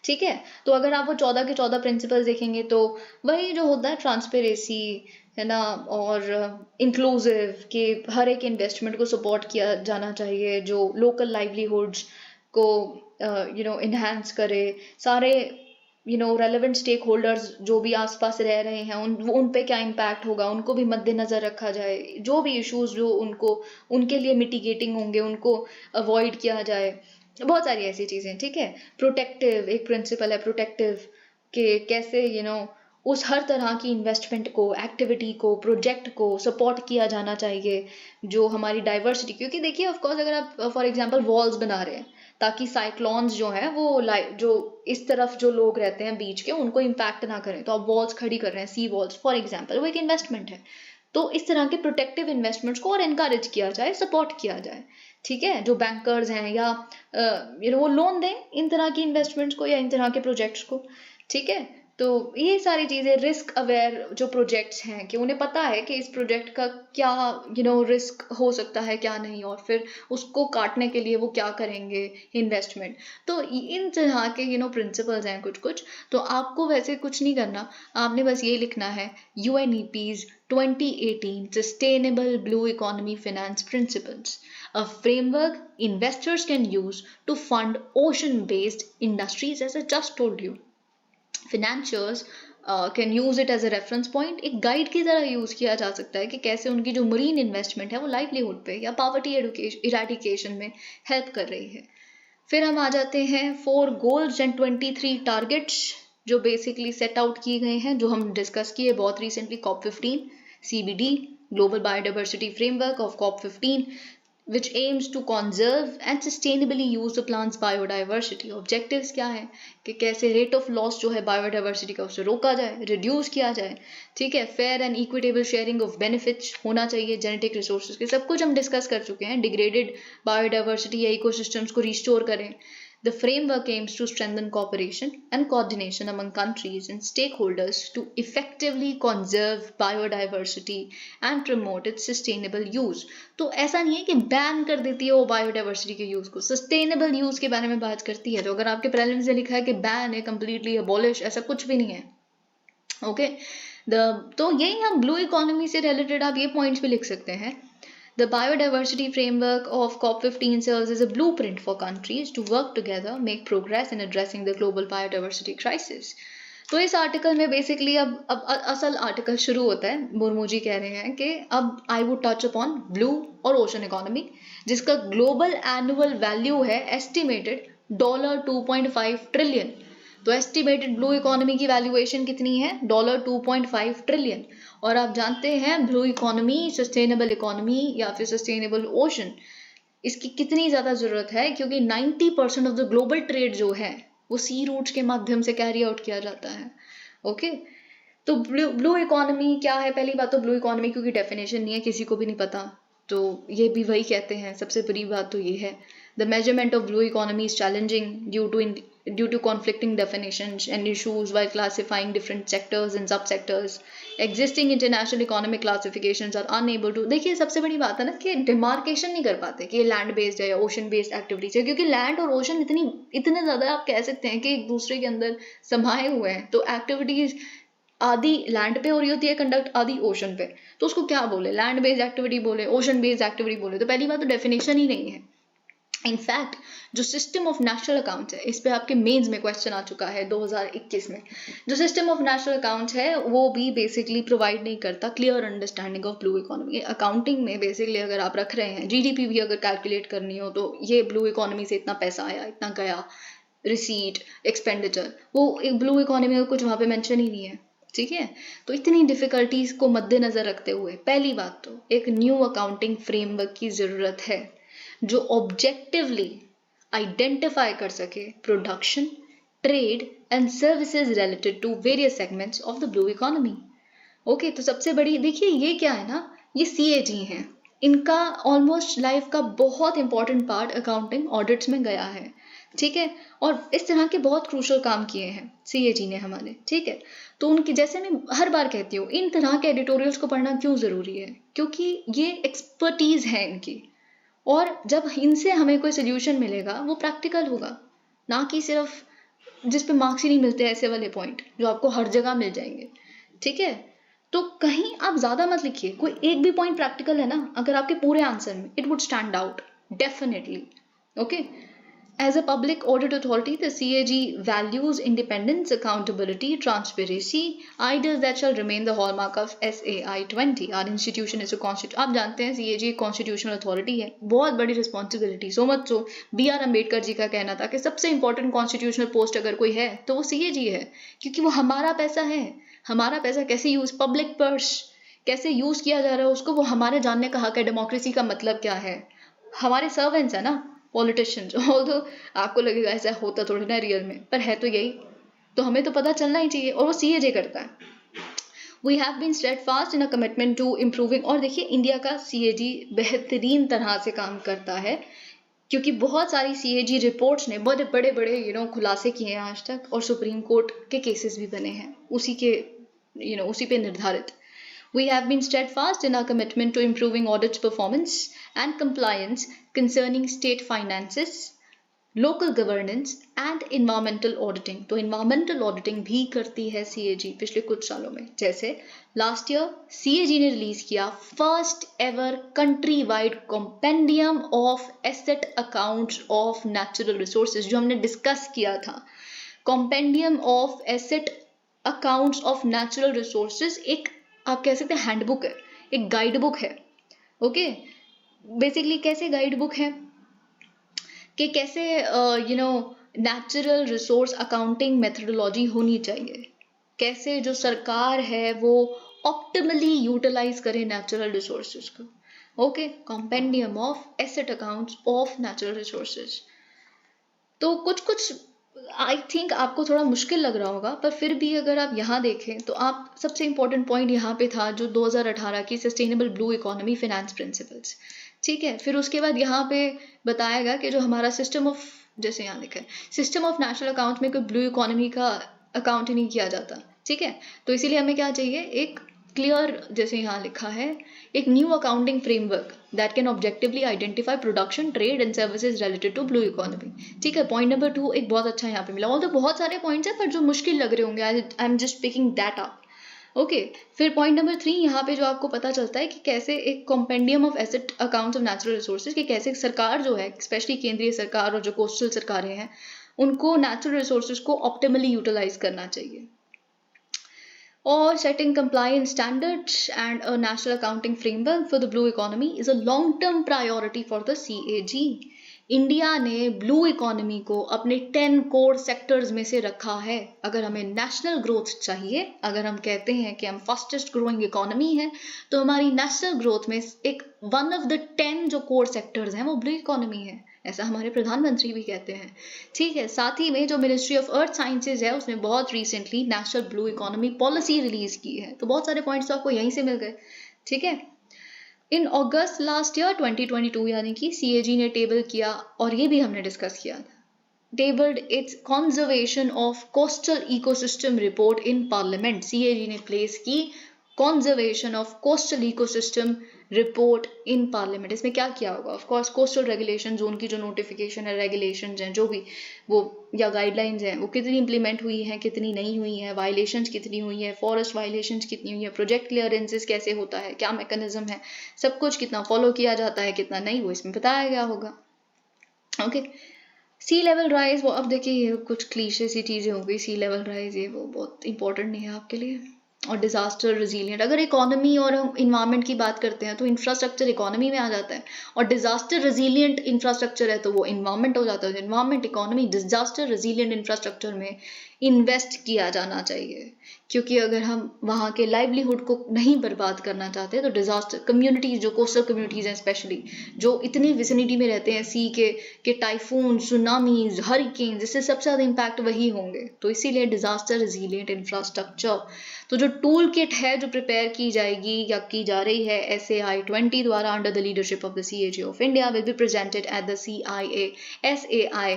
ठीक है। तो अगर आप वो 14 के 14 प्रिंसिपल्स देखेंगे तो वही जो होता है, ट्रांसपेरेंसी है ना, और इंक्लूसिव, कि हर एक इन्वेस्टमेंट को सपोर्ट किया जाना चाहिए जो लोकल लाइवलीहुड्स को इन्हांस करे, सारे रेलेवेंट स्टेक होल्डर्स जो भी आसपास रह रहे हैं उन पे क्या इम्पैक्ट होगा, उनको भी मद्देनजर रखा जाए। जो भी इश्यूज जो उनके लिए मिटिगेटिंग होंगे उनको अवॉइड किया जाए। बहुत सारी ऐसी चीजें, ठीक है। प्रोटेक्टिव एक प्रिंसिपल है, प्रोटेक्टिव के कैसे उस हर तरह की इन्वेस्टमेंट को, एक्टिविटी को, प्रोजेक्ट को सपोर्ट किया जाना चाहिए जो हमारी डाइवर्सिटी, क्योंकि देखिए ऑफ कोर्स अगर आप फॉर एग्जांपल वॉल्स बना रहे हैं ताकि साइक्लोन्स जो है वो जो इस तरफ जो लोग रहते हैं बीच के उनको इम्पैक्ट ना करें, तो आप वॉल्स खड़ी कर रहे हैं, सी वॉल्स फॉर एग्जांपल, वो एक इन्वेस्टमेंट है। तो इस तरह के प्रोटेक्टिव इन्वेस्टमेंट्स को और इनकरेज किया जाए, सपोर्ट किया जाए, ठीक है। जो बैंकर्स हैं या वो लोन दें इन तरह की इन्वेस्टमेंट्स को या इन तरह के प्रोजेक्ट्स को, ठीक है। तो ये सारी चीजें, रिस्क अवेयर जो प्रोजेक्ट्स हैं कि उन्हें पता है कि इस प्रोजेक्ट का क्या रिस्क हो सकता है क्या नहीं, और फिर उसको काटने के लिए वो क्या करेंगे इन्वेस्टमेंट। तो इन तरह के प्रिंसिपल्स हैं कुछ कुछ। तो आपको वैसे कुछ नहीं करना, आपने बस ये लिखना है UNEP's 2018 Sustainable Blue Economy Finance Principles, a framework investors can use to fund ocean-based industries, as I just told you. Financiers can use it as a reference point, एक गाइड की तरह यूज किया जा सकता है कि कैसे उनकी जो मरीन इन्वेस्टमेंट है वो लाइवलीहुड पे या पॉवर्टी इराडिकेशन में हेल्प कर रही है। फिर हम आ जाते हैं 4 गोल्स एंड 23 टारगेट्स जो बेसिकली सेट आउट किए गए हैं, जो हम डिस्कस किए बहुत recently, COP15, CBD, global biodiversity framework of COP15, which aims to conserve and sustainably use the plant's biodiversity. Objectives क्या है कि कैसे रेट ऑफ लॉस जो है बायोडाइवर्सिटी का उसे रोका जाए, रिड्यूस किया जाए, ठीक है। Fair and equitable sharing of benefits होना चाहिए जेनेटिक रिसोर्सेज के, सब कुछ हम डिस्कस कर चुके हैं। डिग्रेडेड बायोडाइवर्सिटी या इकोसिस्टम्स को रिस्टोर करें। The framework aims to strengthen cooperation and coordination among countries and stakeholders to effectively conserve biodiversity and promote its sustainable use. तो ऐसा नहीं है कि बैन कर देती है वो बायोडाइवर्सिटी के यूज को, सस्टेनेबल यूज के बारे में बात करती है। तो अगर आपके प्रीलिम्स में लिखा है कि बैन है, कंप्लीटली अबॉलिश, ऐसा कुछ भी नहीं है, ओके। तो यही हम ब्लू इकोनॉमी से रिलेटेड आप ये पॉइंट्स भी लिख सकते हैं। The biodiversity framework of COP15 serves as a blueprint for countries to work together, make progress in addressing the global biodiversity crisis. तो इस आर्टिकल में बेसिकली अब असल आर्टिकल शुरू होता है। मुर्मू जी कह रहे हैं कि अब I would touch upon blue और ओशन इकोनॉमी, जिसका ग्लोबल एनुअल वैल्यू है एस्टिमेटेड $2.5 ट्रिलियन। तो एस्टिमेटेड ब्लू इकोनॉमी की वैल्यूएशन कितनी है? $2.5 ट्रिलियन। और आप जानते हैं ब्लू इकोनॉमी, सस्टेनेबल इकोनॉमी या फिर सस्टेनेबल ओशन, इसकी कितनी ज़्यादा ज़रूरत है, क्योंकि 90% ऑफ द ग्लोबल ट्रेड जो है वो सी रूट्स के माध्यम से कैरी आउट किया जाता है, ओके। तो ब्लू इकोनॉमी क्या है? पहली बात तो ब्लू इकोनॉमी क्योंकि डेफिनेशन नहीं है, किसी को भी नहीं पता, तो ये भी वही कहते हैं। सबसे बड़ी बात तो ये है, the measurement of blue economy is challenging due to conflicting definitions and issues while classifying different sectors and subsectors. Existing international economic classifications are unable to, देखिए सबसे बड़ी बात है ना कि डिमार्केशन नहीं कर पाते कि ये लैंड बेस्ड है या ओशन बेस्ड एक्टिविटीज है, क्योंकि लैंड और ओशन इतने ज़्यादा आप कह सकते हैं कि एक दूसरे के अंदर समाये हुए हैं। तो एक्टिविटीज आधी लैंड पे हो रही होती है कंडक्ट, आधी ओशन पे, तो उसको क्या बोले? लैंड बेस्ड एक्टिविटी बोले, ओशन बेस्ड एक्टिविटी बोले? तो पहली बात तो डेफिनेशन ही नहीं है। इनफैक्ट जो सिस्टम ऑफ नेशनल अकाउंट्स है, इस पे आपके मेंस में क्वेश्चन आ चुका है 2021 में। जो सिस्टम ऑफ नेशनल अकाउंट्स है वो भी बेसिकली प्रोवाइड नहीं करता clear understanding of blue economy. Accounting में बेसिकली अगर आप रख रहे हैं जीडीपी भी अगर कैलकुलेट करनी हो तो ये ब्लू इकोनॉमी से इतना पैसा आया, इतना गया, रिसीट, एक्सपेंडिचर, वो एक ब्लू इकोनॉमी में कुछ वहाँ पे मेंशन ही नहीं है, ठीक है। तो इतनी डिफिकल्टीज को मद्देनजर रखते हुए पहली बात तो एक न्यू अकाउंटिंग फ्रेमवर्क की जरूरत है जो ऑब्जेक्टिवली आइडेंटिफाई कर सके production, trade and services related to various segments of the blue economy, okay. तो सबसे बड़ी देखिए ये क्या है ना, ये CAG हैं, इनका ऑलमोस्ट लाइफ का बहुत इंपॉर्टेंट पार्ट अकाउंटिंग ऑडिट्स में गया है, ठीक है। और इस तरह के बहुत क्रूशल काम किए हैं CAG ने हमारे, ठीक है। तो उनकी, जैसे मैं हर बार कहती हूँ, इन तरह के एडिटोरियल्स को पढ़ना क्यों ज़रूरी है? क्योंकि ये एक्सपर्टीज है इनकी, और जब इनसे हमें कोई सोल्यूशन मिलेगा वो प्रैक्टिकल होगा, ना कि सिर्फ जिस पे मार्क्स ही नहीं मिलते ऐसे वाले पॉइंट जो आपको हर जगह मिल जाएंगे, ठीक है। तो कहीं आप ज़्यादा मत लिखिए, कोई एक भी पॉइंट प्रैक्टिकल है ना अगर आपके पूरे आंसर में, it would stand out definitely, okay. As a public audit authority, the CAG values independence, accountability, transparency, ideas that shall remain the hallmark of SAI 20. Our institution is a आप जानते हैं CAG एक constitutional authority है, बहुत बड़ी responsibility, so much so BR Ambedkar ji का कहना था कि सबसे इंपॉर्टेंट कॉन्स्टिट्यूशनल पोस्ट अगर कोई है तो वो CAG है, क्योंकि वो हमारा पैसा है. हमारा पैसा कैसे यूज, पब्लिक पर्स कैसे यूज किया जा रहा है उसको वो हमारे जानने का हक है. डेमोक्रेसी का मतलब क्या है, हमारे सर्वेंट्स है ना पॉलिटिशियंस. ऑल्दो आपको लगेगा ऐसा होता थोड़ी ना रियल में, पर है तो यही, तो हमें तो पता चलना ही चाहिए, और वो CAG करता है. We have been steadfast in a commitment to improving. और देखिए इंडिया का CAG बेहतरीन तरह से काम करता है, क्योंकि बहुत सारी CAG रिपोर्ट्स ने बड़े बड़े बड़े खुलासे किए हैं आज तक, और सुप्रीम कोर्ट के केसेस भी बने हैं उसी के उसी पे निर्धारित. We have been steadfast in our commitment to improving audit performance and compliance concerning state finances, local governance and environmental auditing. तो environmental auditing भी करती है CAG पिछले कुछ सालों में. जैसे लास्ट ईयर CAG ने रिलीज किया first ever country wide compendium of asset accounts of natural resources, जो हमने डिस्कस किया था. Compendium of asset accounts of natural resources एक आप कह सकते हैं हैंडबुक है, एक गाइड बुक है. ओके, बेसिकली कैसे गाइड बुक है कि कैसे नेचुरल रिसोर्स अकाउंटिंग मेथडोलॉजी होनी चाहिए, कैसे जो सरकार है वो ऑप्टिमली यूटिलाइज करे नेचुरल रिसोर्सेज को. Okay, compendium of asset accounts of natural resources. तो कुछ आई थिंक आपको थोड़ा मुश्किल लग रहा होगा, पर फिर भी अगर आप यहाँ देखें तो आप सबसे इंपॉर्टेंट पॉइंट यहाँ पे था जो 2018 की sustainable blue economy finance principles. ठीक है, फिर उसके बाद यहाँ पे बताया गया कि जो हमारा सिस्टम ऑफ, जैसे यहाँ लिखा है सिस्टम ऑफ नेशनल अकाउंट में कोई ब्लू इकोनॉमी का अकाउंट ही नहीं किया जाता. ठीक है, तो इसीलिए हमें क्या चाहिए, एक क्लियर, जैसे यहाँ लिखा है, एक new accounting framework that can objectively identify production, trade and services related to blue economy. ठीक है, पॉइंट नंबर 2 एक बहुत अच्छा यहाँ पे मिला. और तो बहुत सारे पॉइंट्स हैं पर जो मुश्किल लग रहे होंगे, I am just picking that up. Okay, फिर पॉइंट नंबर 3 यहाँ पे जो आपको पता चलता है कि कैसे एक compendium of asset accounts of natural resources, कि कैसे सरकार जो है, स्पेशली केंद्रीय सरकार और जो कोस्टल सरकारें हैं, उनको नेचुरल रिसोर्सेज को ऑप्टिमली यूटिलाइज करना चाहिए. Or setting compliance standards and a national accounting framework for the blue economy is a long-term priority for the CAG. India ने ब्लू इकोनॉमी को अपने 10 कोर सेक्टर्स में से रखा है. अगर हमें नेशनल ग्रोथ चाहिए, अगर हम कहते हैं कि हम फास्टेस्ट ग्रोइंग इकोनॉमी है, तो हमारी नेशनल ग्रोथ में एक वन ऑफ द 10 जो कोर सेक्टर्स हैं वो ब्लू इकोनॉमी है. ऐसा हमारे प्रधानमंत्री भी कहते हैं. ठीक है, साथ ही में जो मिनिस्ट्री ऑफ अर्थ साइंसेज है उसने बहुत recently national blue economy policy release की है. तो बहुत सारे पॉइंट्स तो आपको यहीं से मिल गए. ठीक है, इन अगस्त लास्ट ईयर 2022 यानी कि CAG ने टेबल किया, और ये भी हमने डिस्कस किया था, tabled it's conservation of coastal ecosystem report in parliament. CAG ने प्लेस की conservation of coastal ecosystem report in parliament. इसमें क्या किया होगा, of course coastal regulation zone की जो नोटिफिकेशन है, रेगुलेशंस हैं जो भी वो या गाइडलाइंस हैं, वो कितनी इंप्लीमेंट हुई हैं, कितनी नहीं हुई हैं, वायलेशंस कितनी हुई है, फॉरेस्ट वायलेशंस कितनी हुई है, प्रोजेक्ट क्लियरेंसेस कैसे होता है, क्या मैकेनिज्म है, सब कुछ कितना फॉलो किया जाता है, कितना नहीं, वो इसमें बताया गया होगा. ओके, सी लेवल राइज, वो अब देखिए कुछ क्लीशे सी चीज़ें हो गई. सी लेवल राइज ये वो बहुत इंपॉर्टेंट नहीं है आपके लिए. और डिजास्टर रेजिलिएंट, अगर इकोनॉमी और हम इन्वायरमेंट की बात करते हैं तो इंफ्रास्ट्रक्चर इकोनॉमी में आ जाता है, और डिजास्टर रेजिलिएंट इंफ्रास्ट्रक्चर है तो वो इन्वायरमेंट हो जाता है. Environment, economy, disaster resilient infrastructure में इन्वेस्ट किया जाना चाहिए, क्योंकि अगर हम वहाँ के लाइवलीहुड को नहीं बर्बाद करना चाहते तो डिजास्टर कम्युनिटीज, जो कोस्टल कम्युनिटीज हैं स्पेशली, जो इतनी विसिनिटी में रहते हैं सी के टाइफून, सुनामीज, हरिकेन, जिससे सबसे ज़्यादा इम्पैक्ट वही होंगे. तो इसीलिए डिजास्टर रेजिलिएंट इंफ्रास्ट्रक्चर, तो जो टूल किट है जो प्रिपेयर की जाएगी या की जा रही है SAI 20 द्वारा under the leadership of the CAG of India, will be presented at the SAI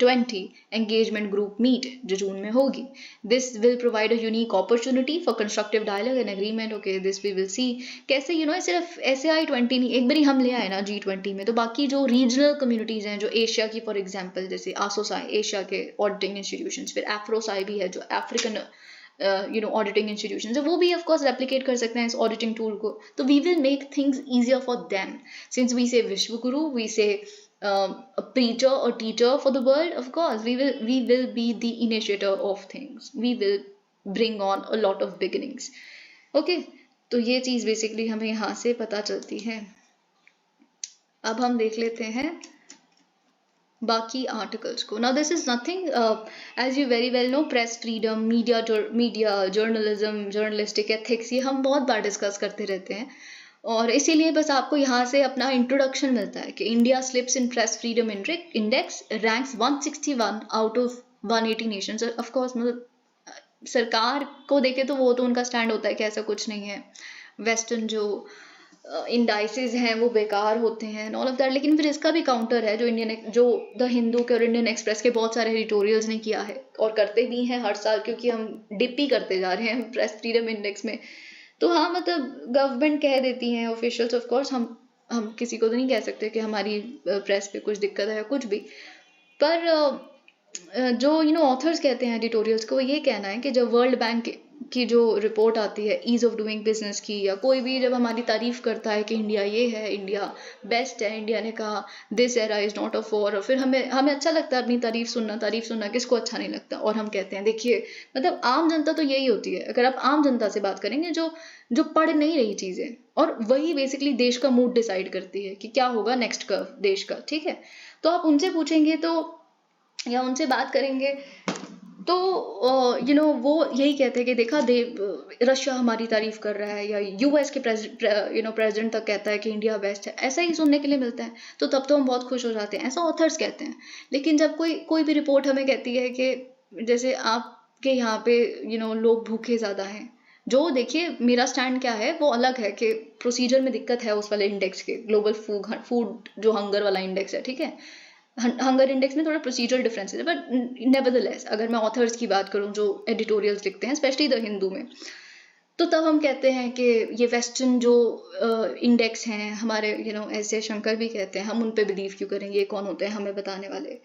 20 engagement group meet जो जून में होगी. This will provide a unique opportunity for constructive dialogue and agreement. Okay, this we will see कैसे सिर्फ SAI 20 नहीं, एक बारी हम ले आए ना G20 में, तो बाकी जो रीजनल कम्युनिटीज हैं, जो एशिया की फॉर एग्जाम्पल, जैसे ASOSAI एशिया के ऑडिटिंग इंस्टीट्यूशन, फिर AFROSAI भी है जो अफ्रीकन ऑडिटिंग इंस्टीट्यूशन है, वो भी ऑफ कोर्स रेप्लिकेट कर सकते हैं इस ऑडिटिंग टूल को. तो we will make things easier for them, since we say विश्व गुरु, वी से a preacher or teacher for the world, of course we will be the initiator of things. We will bring on a lot of beginnings. Okay, तो ये चीज basically हमें यहाँ से पता चलती है. अब हम देख लेते हैं बाकी आर्टिकल्स को. Now this is nothing, as you very well know, press freedom, media journalism, journalistic ethics, ये हम बहुत बार डिस्कस करते रहते हैं. और इसीलिए बस आपको यहाँ से अपना इंट्रोडक्शन मिलता है कि India slips in press freedom index, ranks 161 out of 180 Nations. Of course मतलब सरकार को देखे तो वो तो उनका स्टैंड होता है कि ऐसा कुछ नहीं है, वेस्टर्न जो इंडाइसेस हैं वो बेकार होते हैं एंड ऑल ऑफ दैट. लेकिन फिर इसका भी काउंटर है जो द हिंदू के और इंडियन एक्सप्रेस के बहुत सारे एडिटोरियल्स ने किया है और करते भी हैं हर साल, क्योंकि हम डिप ही करते जा रहे हैं प्रेस फ्रीडम इंडेक्स में. तो हाँ, मतलब गवर्नमेंट कह देती हैं, ऑफिशियल्स, ऑफ कोर्स हम किसी को तो नहीं कह सकते कि हमारी प्रेस पे कुछ दिक्कत है या कुछ भी, पर जो ऑथर्स कहते हैं एडिटोरियल्स को, ये कहना है कि जब वर्ल्ड बैंक की जो रिपोर्ट आती है ईज ऑफ डूइंग बिजनेस की, या कोई भी जब हमारी तारीफ करता है कि इंडिया ये है, इंडिया बेस्ट है, इंडिया ने कहा this era is not a war, और फिर हमें अच्छा लगता है अपनी तारीफ सुनना, किसको अच्छा नहीं लगता. और हम कहते हैं देखिए, मतलब आम जनता तो यही होती है. अगर आप आम जनता से बात करेंगे जो पढ़ नहीं रही चीजें, और वही बेसिकली देश का मूड डिसाइड करती है कि क्या होगा नेक्स्ट कर्व देश का, ठीक है. तो आप उनसे पूछेंगे तो या उनसे बात करेंगे तो वो यही कहते हैं कि देखा रशिया हमारी तारीफ कर रहा है, या यूएस के प्रेसिडेंट तक कहता है कि इंडिया बेस्ट है. ऐसा ही सुनने के लिए मिलता है, तो तब तो हम बहुत खुश हो जाते हैं. ऐसा ऑथर्स कहते हैं. लेकिन जब कोई भी रिपोर्ट हमें कहती है कि जैसे आपके यहाँ पे लोग भूखे ज्यादा हैं, जो देखिए मेरा स्टैंड क्या है वो अलग है कि प्रोसीजर में दिक्कत है उस वाले इंडेक्स के, ग्लोबल फूड जो हंगर वाला इंडेक्स है, ठीक है. हंगर इंडेक्स में थोड़ा प्रोसीजरल डिफरेंसेस है, बट नेवरदलेस अगर मैं ऑथर्स की बात करूं जो एडिटोरियल्स लिखते हैं स्पेशली द हिंदू में, तो तब हम कहते हैं कि ये वेस्टर्न जो इंडेक्स हैं हमारे, ऐसे शंकर भी कहते हैं, हम उन पे बिलीव क्यों करें, ये कौन होते हैं हमें बताने वाले.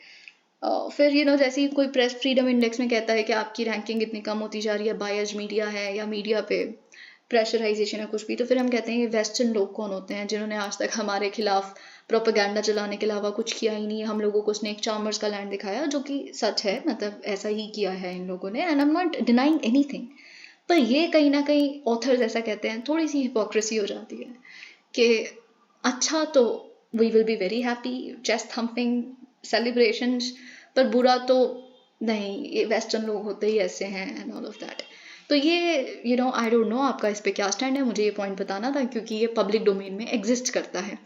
फिर जैसे ही कोई प्रेस फ्रीडम इंडेक्स में कहता है कि आपकी रैंकिंग इतनी कम होती जा रही है, बायज मीडिया है या मीडिया पे प्रेशराइजेशन है कुछ भी, तो फिर हम कहते हैं ये वेस्टर्न लोग कौन होते हैं जिन्होंने आज तक हमारे खिलाफ प्रोपेगेंडा चलाने के अलावा कुछ किया ही नहीं है. हम लोगों को स्नेक चार्मर्स का लैंड दिखाया, जो कि सच है, मतलब ऐसा ही किया है इन लोगों ने, and I am not denying anything. पर ये कहीं ना कहीं ऑथर्स ऐसा कहते हैं, थोड़ी सी हिपोक्रेसी हो जाती है कि अच्छा तो we will be very happy, chest thumping, celebrations, पर बुरा तो नहीं, ये वेस्टर्न लोग होते ही ऐसे हैं एंड ऑल ऑफ दैट. तो ये आई डोंट नो आपका इस पे क्या स्टैंड है, मुझे ये पॉइंट बताना था क्योंकि ये पब्लिक डोमेन में एग्जिस्ट करता है.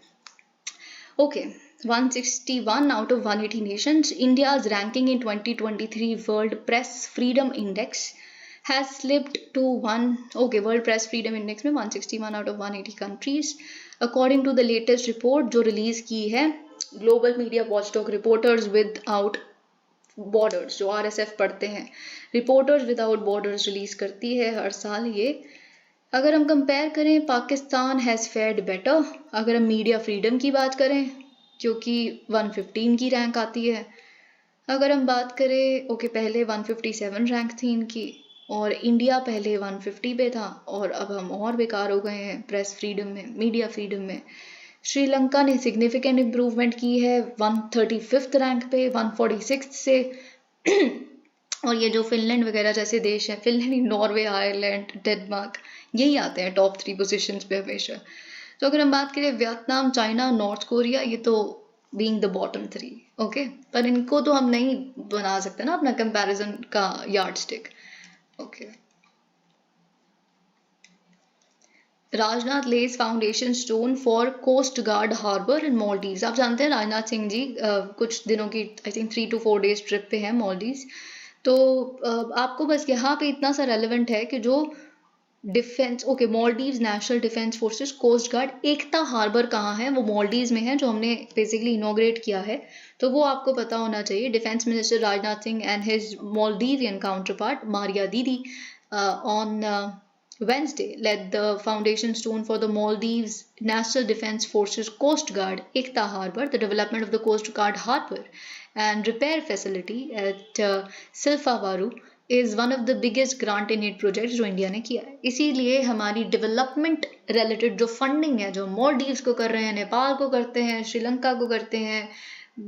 Okay, 161 out of 180 nations, India's ranking in 2023 World Press Freedom Index has slipped to World Press Freedom Index में 161 out of 180 countries. According to the latest report जो रिलीज की है Global Media Watchdog Reporters Without Borders, जो RSF पढ़ते हैं, Reporters Without Borders release करती है हर साल ये. अगर हम कंपेयर करें, पाकिस्तान हैज़ फेयर्ड बेटर. अगर हम मीडिया फ्रीडम की बात करें, क्योंकि 115 की रैंक आती है. अगर हम बात करें, पहले 157 रैंक थी इनकी, और इंडिया पहले 150 पे था, और अब हम और बेकार हो गए हैं प्रेस फ्रीडम में, मीडिया फ्रीडम में. श्रीलंका ने सिग्निफिकेंट इम्प्रूवमेंट की है 135th रैंक पे 146 से. और ये जो फिनलैंड वगैरह जैसे देश हैं, फिनलैंड, नॉर्वे, आयरलैंड, डेनमार्क, यही आते हैं टॉप 3 पोजीशंस पे हमेशा. तो अगर हम बात करें वियतनाम, चाइना, नॉर्थ कोरिया, ये तो बीइंग द बॉटम 3, ओके. पर इनको तो हम नहीं बना सकते ना अपना कंपैरिजन का yardstick, okay. Rajnath lays foundation stone for coast guard harbour in Maldives. आप जानते हैं राजनाथ सिंह जी कुछ दिनों की, I think 3 to 4 days trip पे है मॉलडीव्स. तो आपको बस यहाँ पे इतना सा रेलेवेंट है कि जो defence, Maldives national defence forces coast guard, Ekatha harbour कहाँ है, वो मॉलडीव्स में है, जो हमने बेसिकली इनॉग्रेट किया है. तो वो आपको पता होना चाहिए. Defence minister Rajnath Singh and his Maldivian counterpart Mariya Didi on Wednesday led the foundation stone for the Maldives National Defense Forces Coast Guard Ekta Harbour, the development of the Coast Guard Harbour and repair facility at Silfavaru is one of the biggest grant in aid projects जो India ने किया है. इसीलिए हमारी development related जो funding है, जो Maldives को कर रहे हैं, नेपाल को करते हैं, श्रीलंका को करते हैं,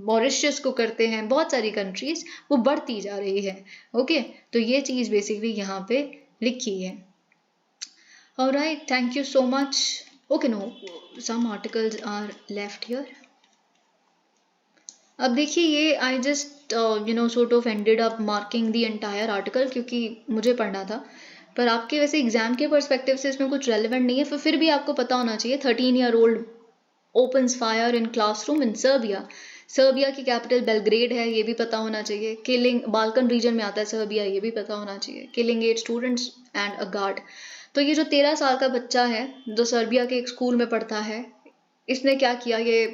मॉरिशस को करते हैं, बहुत सारी कंट्रीज, वो बढ़ती जा रही है। ओके, तो ये चीज़ बेसिकली यहाँ पे लिखी है। Alright, thank you so much. Okay, no, some articles are left here. अब देखिए, ये I just sort of ended up marking the entire article, क्योंकि मुझे पढ़ना था, पर आपके वैसे एग्जाम के पर्सपेक्टिव से इसमें कुछ रेलिवेंट नहीं है, फिर भी आपको पता होना चाहिए। 13-year-old opens fire in classroom in Serbia. Serbia की कैपिटल बेलग्रेड है, ये भी पता होना चाहिए। किलिंग, बाल्कन रीजन में आता है सर्बिया, ये भी पता होना चाहिए। Killing 8 students and a guard. तो ये जो 13 साल का बच्चा है जो सर्बिया के एक स्कूल में पढ़ता है, इसने क्या किया, ये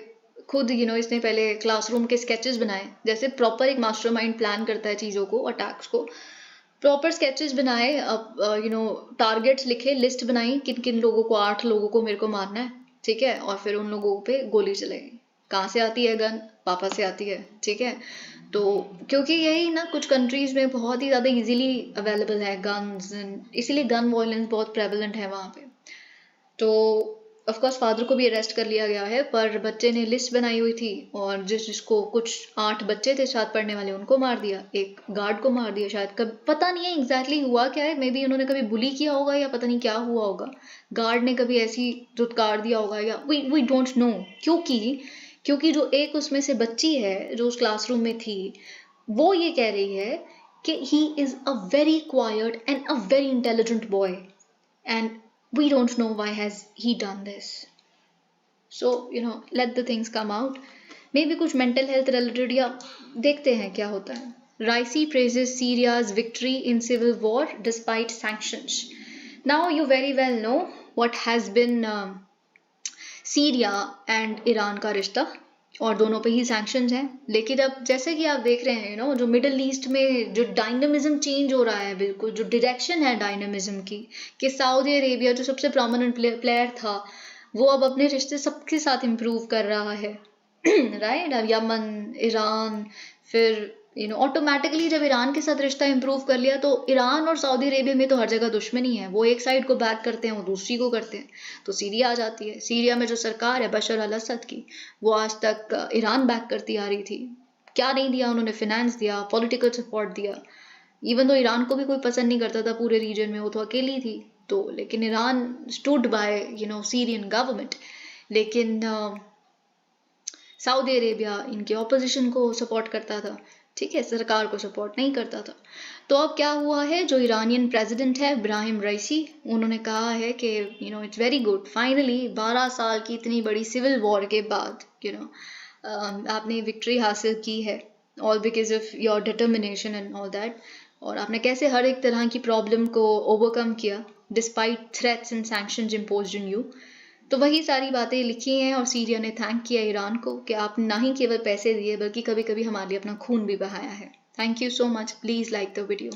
खुद इसने पहले क्लासरूम के स्केचेस बनाए, जैसे प्रॉपर एक मास्टरमाइंड प्लान करता है चीज़ों को, अटैक्स को। प्रॉपर स्केचेस बनाए, टारगेट्स लिखे, लिस्ट बनाई, किन किन लोगों को, 8 लोगों को मेरे को मारना है, ठीक है, और फिर उन लोगों पे गोली चलाई। कहाँ से आती है गन? पापा से आती है, ठीक है। तो क्योंकि यही ना, कुछ कंट्रीज में बहुत ही ज़्यादा इजीली अवेलेबल है गन्स, इसीलिए गन वायलेंस बहुत प्रेवलेंट है वहाँ पे। तो ऑफ कोर्स फादर को भी अरेस्ट कर लिया गया है, पर बच्चे ने लिस्ट बनाई हुई थी, और जिसको कुछ 8 बच्चे थे साथ पढ़ने वाले, उनको मार दिया, एक गार्ड को मार दिया। शायद कभी पता नहीं है एग्जैक्टली हुआ क्या है, मे बी उन्होंने कभी बुली किया होगा या पता नहीं क्या हुआ होगा, गार्ड ने कभी ऐसी धुतकार दिया होगा, या वी डोंट नो। क्योंकि जो एक उसमें से बच्ची है जो उस क्लासरूम में थी, वो ये कह रही है कि he is a very quiet and a very intelligent boy, and we don't know why has he done this. So let the things come out. Maybe कुछ mental health related, या देखते हैं क्या होता है। Raisi praises Syria's victory in civil war despite sanctions. Now you very well know what has been Syria and Iran का रिश्ता, और दोनों पे ही सैंक्शंस हैं। लेकिन अब जैसे कि आप देख रहे हैं जो मिडिल ईस्ट में जो डायनामिज्म चेंज हो रहा है, बिल्कुल जो डायरेक्शन है डायनामिज्म की, कि सऊदी अरेबिया जो सबसे प्रोमिनेंट प्लेयर था, वो अब अपने रिश्ते सबके साथ इम्प्रूव कर रहा है। राइट, अब यमन, ईरान, फिर ऑटोमेटिकली जब ईरान के साथ रिश्ता इंप्रूव कर लिया, तो ईरान और सऊदी अरेबिया में तो हर जगह दुश्मनी है, वो एक साइड को बैक करते हैं, वो दूसरी को करते हैं, तो सीरिया आ जाती है। सीरिया में जो सरकार है बशर अल असद की, वो आज तक ईरान बैक करती आ रही थी। क्या नहीं दिया उन्होंने? फिनेंस दिया, पॉलिटिकल सपोर्ट दिया। इवन तो ईरान को भी कोई पसंद नहीं करता था पूरे रीजन में, वो तो अकेली थी, तो लेकिन Iran stood by Syrian government. लेकिन सऊदी अरेबिया इनके ऑपोजिशन को सपोर्ट करता था, ठीक है, सरकार को सपोर्ट नहीं करता था। तो अब क्या हुआ है, जो ईरानियन प्रेसिडेंट है इब्राहिम राइसी, उन्होंने कहा है कि इट्स वेरी गुड, फाइनली 12 साल की इतनी बड़ी सिविल वॉर के बाद आपने विक्ट्री हासिल की है, all because of your determination and all that, और आपने कैसे हर एक तरह की प्रॉब्लम को ओवरकम किया despite threats and sanctions imposed in you. तो वही सारी बातें लिखी हैं, और सीरिया ने थैंक किया ईरान को कि आप ना ही केवल पैसे दिए बल्कि कभी कभी हमारे लिए अपना खून भी बहाया है। Thank you so much, please like the video.